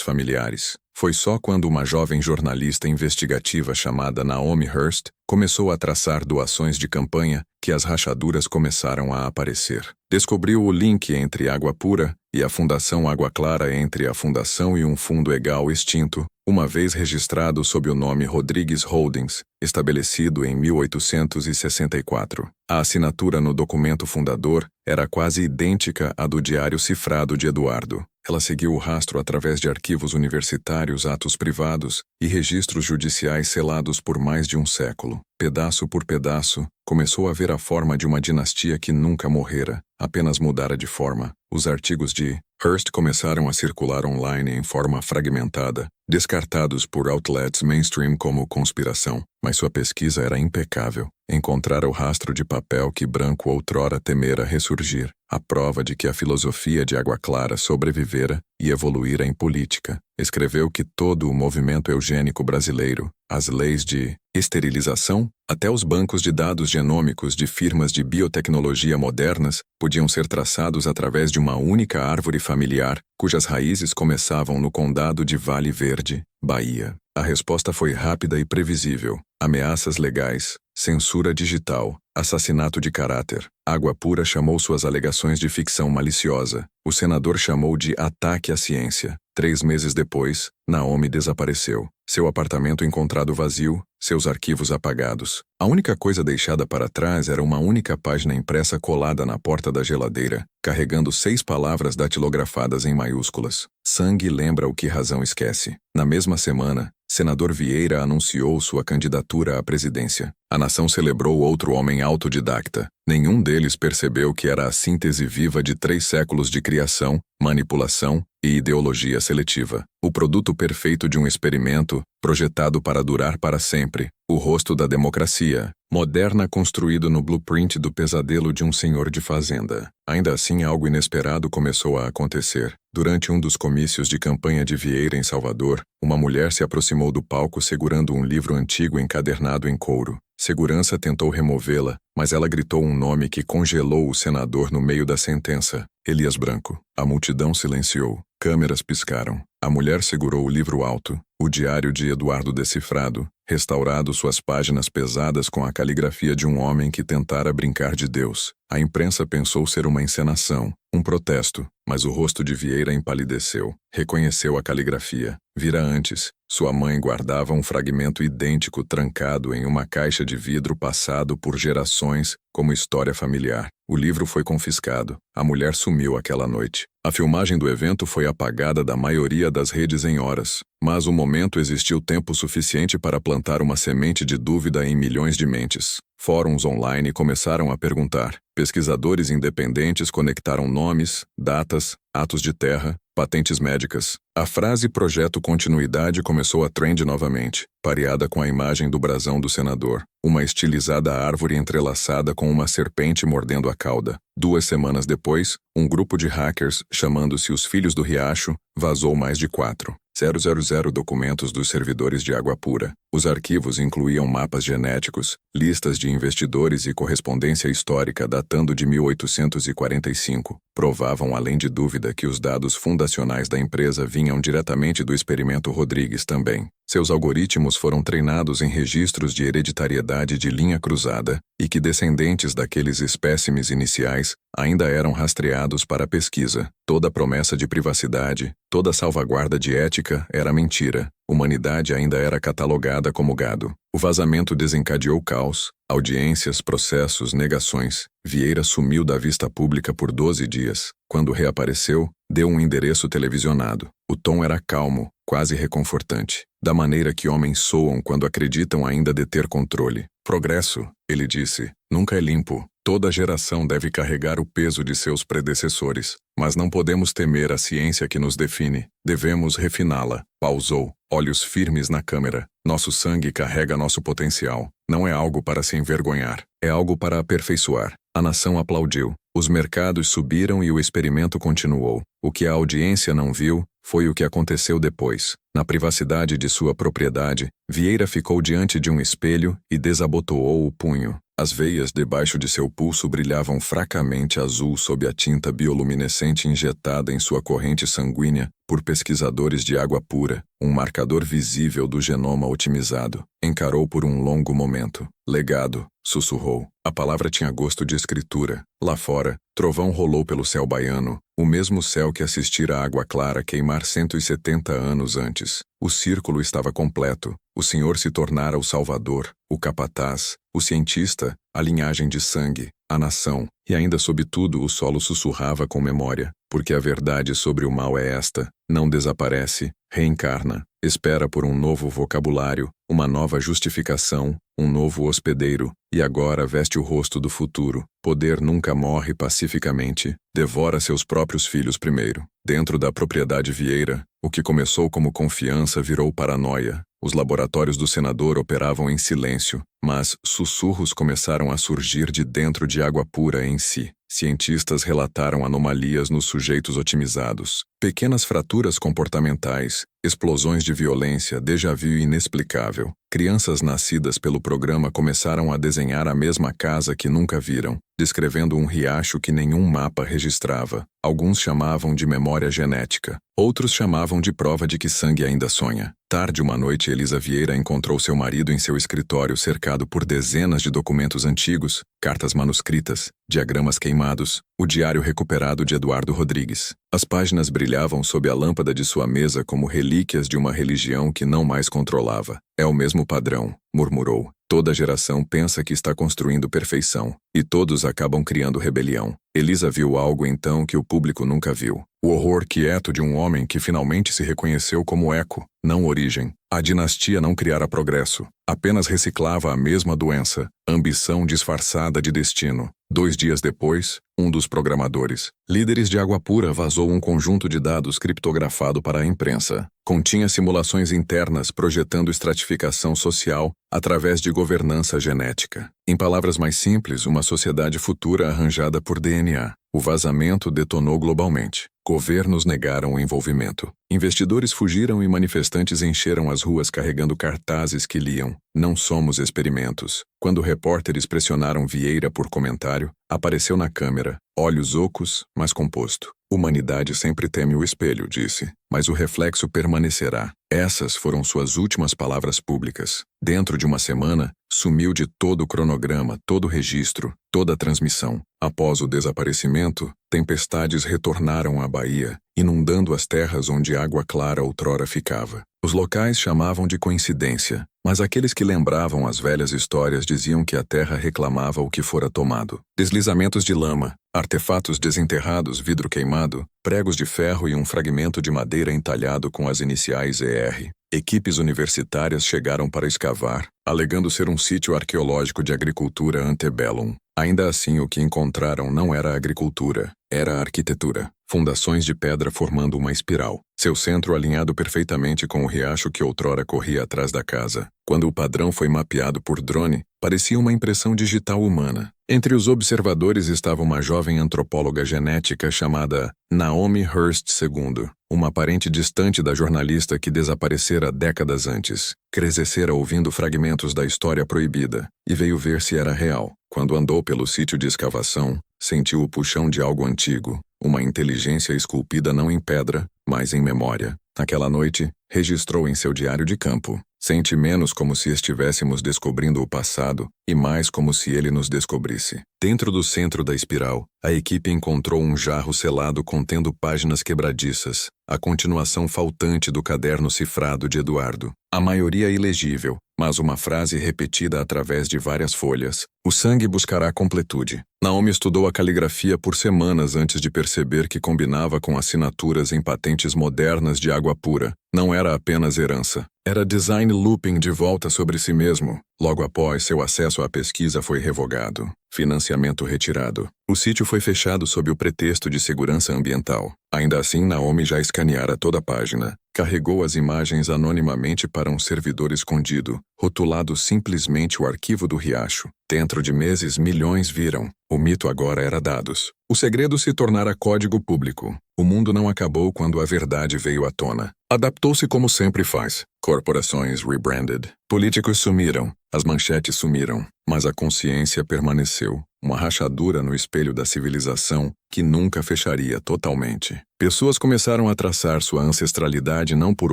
[SPEAKER 1] familiares. Foi só quando uma jovem jornalista investigativa chamada Naomi Hearst começou a traçar doações de campanha que as rachaduras começaram a aparecer. Descobriu o link entre Água Pura e a Fundação Água Clara, entre a fundação e um fundo legal extinto, uma vez registrado sob o nome Rodrigues Holdings, estabelecido em 1864. A assinatura no documento fundador era quase idêntica à do diário cifrado de Eduardo. Ela seguiu o rastro através de arquivos universitários, atos privados e registros judiciais selados por mais de um século. Pedaço por pedaço, começou a ver a forma de uma dinastia que nunca morrera, apenas mudara de forma. Os artigos de Hearst começaram a circular online em forma fragmentada, descartados por outlets mainstream como conspiração, mas sua pesquisa era impecável. Encontrara o rastro de papel que Branco outrora temera ressurgir, a prova de que a filosofia de Água Clara sobrevivera e evoluíra em política. Escreveu que todo o movimento eugênico brasileiro, as leis de esterilização, até os bancos de dados genômicos de firmas de biotecnologia modernas, podiam ser traçados através de uma única árvore familiar, cujas raízes começavam no condado de Vale Verde, Bahia. A resposta foi rápida e previsível. Ameaças legais, censura digital, assassinato de caráter. Água Pura chamou suas alegações de ficção maliciosa. O senador chamou de ataque à ciência. 3 meses depois, Naomi desapareceu. Seu apartamento encontrado vazio, seus arquivos apagados. A única coisa deixada para trás era uma única página impressa colada na porta da geladeira, carregando 6 palavras datilografadas em maiúsculas. Sangue lembra o que razão esquece. Na mesma semana, senador Vieira anunciou sua candidatura à presidência. A nação celebrou outro homem autodidacta. Nenhum deles percebeu que era a síntese viva de 3 séculos de criação, manipulação e ideologia seletiva. O produto perfeito de um experimento, projetado para durar para sempre. O rosto da democracia, moderna, construído no blueprint do pesadelo de um senhor de fazenda. Ainda assim, algo inesperado começou a acontecer. Durante um dos comícios de campanha de Vieira em Salvador, uma mulher se aproximou do palco segurando um livro antigo encadernado em couro. Segurança tentou removê-la, mas ela gritou um nome que congelou o senador no meio da sentença: Elias Branco. A multidão silenciou. Câmeras piscaram. A mulher segurou o livro alto, o diário de Eduardo decifrado, restaurado suas páginas pesadas com a caligrafia de um homem que tentara brincar de Deus. A imprensa pensou ser uma encenação, um protesto, mas o rosto de Vieira empalideceu. Reconheceu a caligrafia. Vira antes, sua mãe guardava um fragmento idêntico trancado em uma caixa de vidro passado por gerações como história familiar. O livro foi confiscado. A mulher sumiu aquela noite. A filmagem do evento foi apagada da maioria das redes em horas, mas o momento existiu tempo suficiente para plantar uma semente de dúvida em milhões de mentes. Fóruns online começaram a perguntar. Pesquisadores independentes conectaram nomes, datas, atos de terra, patentes médicas. A frase Projeto Continuidade começou a trend novamente, pareada com a imagem do brasão do senador, uma estilizada árvore entrelaçada com uma serpente mordendo a cauda. 2 semanas depois, um grupo de hackers, chamando-se os Filhos do Riacho, vazou mais de 4.000 documentos dos servidores de Água Pura. Os arquivos incluíam mapas genéticos, listas de investidores e correspondência histórica datando de 1845. Provavam além de dúvida que os dados fundacionais da empresa vinham diretamente do experimento Rodrigues também. Seus algoritmos foram treinados em registros de hereditariedade de linha cruzada e que descendentes daqueles espécimes iniciais ainda eram rastreados para a pesquisa. Toda promessa de privacidade, toda salvaguarda de ética era mentira. Humanidade ainda era catalogada como gado. O vazamento desencadeou caos, audiências, processos, negações. Vieira sumiu da vista pública por 12 dias. Quando reapareceu, deu um endereço televisionado. O tom era calmo, quase reconfortante, da maneira que homens soam quando acreditam ainda deter controle. Progresso, ele disse, nunca é limpo. Toda geração deve carregar o peso de seus predecessores, mas não podemos temer a ciência que nos define. Devemos refiná-la. Pausou, olhos firmes na câmera. Nosso sangue carrega nosso potencial. Não é algo para se envergonhar, é algo para aperfeiçoar. A nação aplaudiu. Os mercados subiram e o experimento continuou. O que a audiência não viu foi o que aconteceu depois. Na privacidade de sua propriedade, Vieira ficou diante de um espelho e desabotoou o punho. As veias debaixo de seu pulso brilhavam fracamente azul sob a tinta bioluminescente injetada em sua corrente sanguínea por pesquisadores de água pura, um marcador visível do genoma otimizado. Encarou por um longo momento. Legado, sussurrou. A palavra tinha gosto de escritura. Lá fora, trovão rolou pelo céu baiano, o mesmo céu que assistira a água clara queimar 170 anos antes. O círculo estava completo. O senhor se tornara o salvador, o capataz, o cientista, a linhagem de sangue, a nação, e ainda sobretudo o solo sussurrava com memória, porque a verdade sobre o mal é esta: não desaparece, reencarna, espera por um novo vocabulário, uma nova justificação, um novo hospedeiro, e agora veste o rosto do futuro. Poder nunca morre pacificamente, devora seus próprios filhos primeiro. Dentro da propriedade Vieira, o que começou como confiança virou paranoia. Os laboratórios do senador operavam em silêncio, mas sussurros começaram a surgir de dentro de água pura em si. Cientistas relataram anomalias nos sujeitos otimizados, pequenas fraturas comportamentais, explosões de violência, déjà vu inexplicável. Crianças nascidas pelo programa começaram a desenhar a mesma casa que nunca viram, descrevendo um riacho que nenhum mapa registrava. Alguns chamavam de memória genética, outros chamavam de prova de que sangue ainda sonha. Tarde uma noite, Elisa Vieira encontrou seu marido em seu escritório cercado por dezenas de documentos antigos, cartas manuscritas, diagramas queimados, o diário recuperado de Eduardo Rodrigues. As páginas brilhavam sob a lâmpada de sua mesa como relíquias de uma religião que não mais controlava. É o mesmo padrão, murmurou. Toda geração pensa que está construindo perfeição, e todos acabam criando rebelião. Elisa viu algo então que o público nunca viu. O horror quieto de um homem que finalmente se reconheceu como eco, não origem. A dinastia não criara progresso, apenas reciclava a mesma doença, ambição disfarçada de destino. 2 dias depois, um dos programadores, líderes de água pura, vazou um conjunto de dados criptografado para a imprensa. Continha simulações internas projetando estratificação social através de governança genética. Em palavras mais simples, uma sociedade futura arranjada por DNA. O vazamento detonou globalmente. Governos negaram o envolvimento. Investidores fugiram e manifestantes encheram as ruas carregando cartazes que liam: "Não somos experimentos". Quando repórteres pressionaram Vieira por comentário, apareceu na câmera, olhos ocos, mas composto. "Humanidade sempre teme o espelho", disse, "mas o reflexo permanecerá". Essas foram suas últimas palavras públicas. Dentro de uma semana, sumiu de todo o cronograma, todo o registro, toda a transmissão. Após o desaparecimento, tempestades retornaram à Bahia, inundando as terras onde água clara outrora ficava. Os locais chamavam de coincidência, mas aqueles que lembravam as velhas histórias diziam que a terra reclamava o que fora tomado. Deslizamentos de lama, artefatos desenterrados, vidro queimado, pregos de ferro e um fragmento de madeira entalhado com as iniciais ER. Equipes universitárias chegaram para escavar, alegando ser um sítio arqueológico de agricultura antebellum. Ainda assim, o que encontraram não era a agricultura, era a arquitetura. Fundações de pedra formando uma espiral. Seu centro alinhado perfeitamente com o riacho que outrora corria atrás da casa. Quando o padrão foi mapeado por drone, parecia uma impressão digital humana. Entre os observadores estava uma jovem antropóloga genética chamada Naomi Hurst II, uma parente distante da jornalista que desaparecera décadas antes. Crescera ouvindo fragmentos da história proibida, e veio ver se era real. Quando andou pelo sítio de escavação, sentiu o puxão de algo antigo, uma inteligência esculpida não em pedra, mas em memória. Naquela noite, registrou em seu diário de campo: "Sente menos como se estivéssemos descobrindo o passado e mais como se ele nos descobrisse". Dentro do centro da espiral, a equipe encontrou um jarro selado contendo páginas quebradiças, a continuação faltante do caderno cifrado de Eduardo. A maioria ilegível, mas uma frase repetida através de várias folhas: "O sangue buscará completude". Naomi estudou a caligrafia por semanas antes de perceber que combinava com assinaturas em patentes modernas de água pura. Não era apenas herança. Era design looping de volta sobre si mesmo. Logo após, seu acesso à pesquisa foi revogado. Financiamento retirado. O sítio foi fechado sob o pretexto de segurança ambiental. Ainda assim, Naomi já escaneara toda a página. carregou as imagens anonimamente para um servidor escondido, rotulado simplesmente o arquivo do riacho. Dentro de meses, milhões viram. O mito agora era dados. O segredo se tornara código público. O mundo não acabou quando a verdade veio à tona. Adaptou-se como sempre faz. Corporações rebranded. Políticos sumiram. As manchetes sumiram. Mas a consciência permaneceu. Uma rachadura no espelho da civilização que nunca fecharia totalmente. Pessoas começaram a traçar sua ancestralidade não por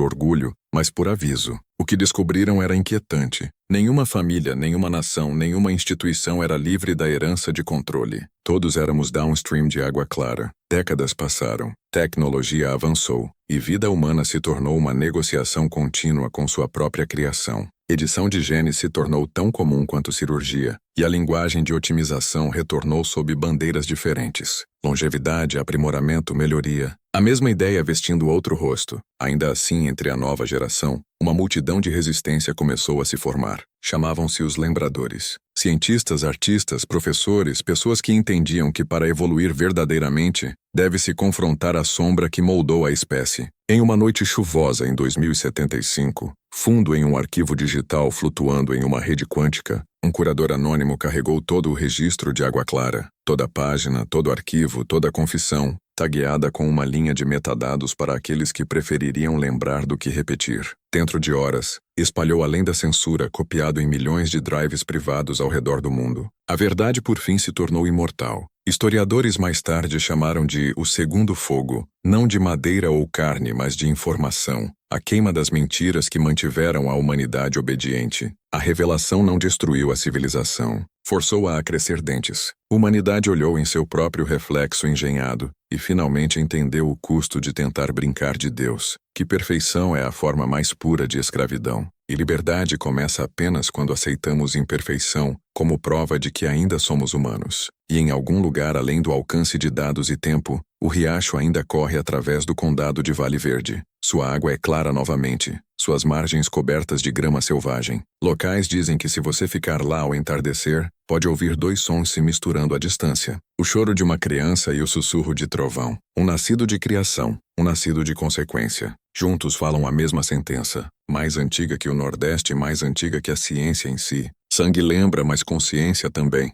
[SPEAKER 1] orgulho, mas por aviso. O que descobriram era inquietante. Nenhuma família, nenhuma nação, nenhuma instituição era livre da herança de controle. Todos éramos downstream de água clara. Décadas passaram, tecnologia avançou, e vida humana se tornou uma negociação contínua com sua própria criação. Edição de genes se tornou tão comum quanto cirurgia, e a linguagem de otimização retornou sob bandeiras diferentes. Longevidade, aprimoramento, melhoria. A mesma ideia vestindo outro rosto. Ainda assim, entre a nova geração, uma multidão de resistência começou a se formar. Chamavam-se os lembradores. Cientistas, artistas, professores, pessoas que entendiam que para evoluir verdadeiramente, deve-se confrontar a sombra que moldou a espécie. Em uma noite chuvosa em 2075, fundo em um arquivo digital flutuando em uma rede quântica, um curador anônimo carregou todo o registro de água clara, toda a página, todo o arquivo, toda a confissão, tagueada com uma linha de metadados para aqueles que prefeririam lembrar do que repetir. Dentro de horas, espalhou além da censura, copiado em milhões de drives privados ao redor do mundo. A verdade por fim se tornou imortal. Historiadores mais tarde chamaram de o segundo fogo, não de madeira ou carne, mas de informação. A queima das mentiras que mantiveram a humanidade obediente. A revelação não destruiu a civilização, forçou-a a crescer dentes. A humanidade olhou em seu próprio reflexo engenhado e finalmente entendeu o custo de tentar brincar de Deus, que perfeição é a forma mais pura de escravidão. E liberdade começa apenas quando aceitamos imperfeição como prova de que ainda somos humanos. E em algum lugar além do alcance de dados e tempo, o riacho ainda corre através do condado de Vale Verde. Sua água é clara novamente, suas margens cobertas de grama selvagem. Locais dizem que se você ficar lá ao entardecer, pode ouvir dois sons se misturando à distância. O choro de uma criança e o sussurro de trovão. Um nascido de criação, um nascido de consequência. Juntos falam a mesma sentença. Mais antiga que o Nordeste, mais antiga que a ciência em si. Sangue lembra, mas consciência também.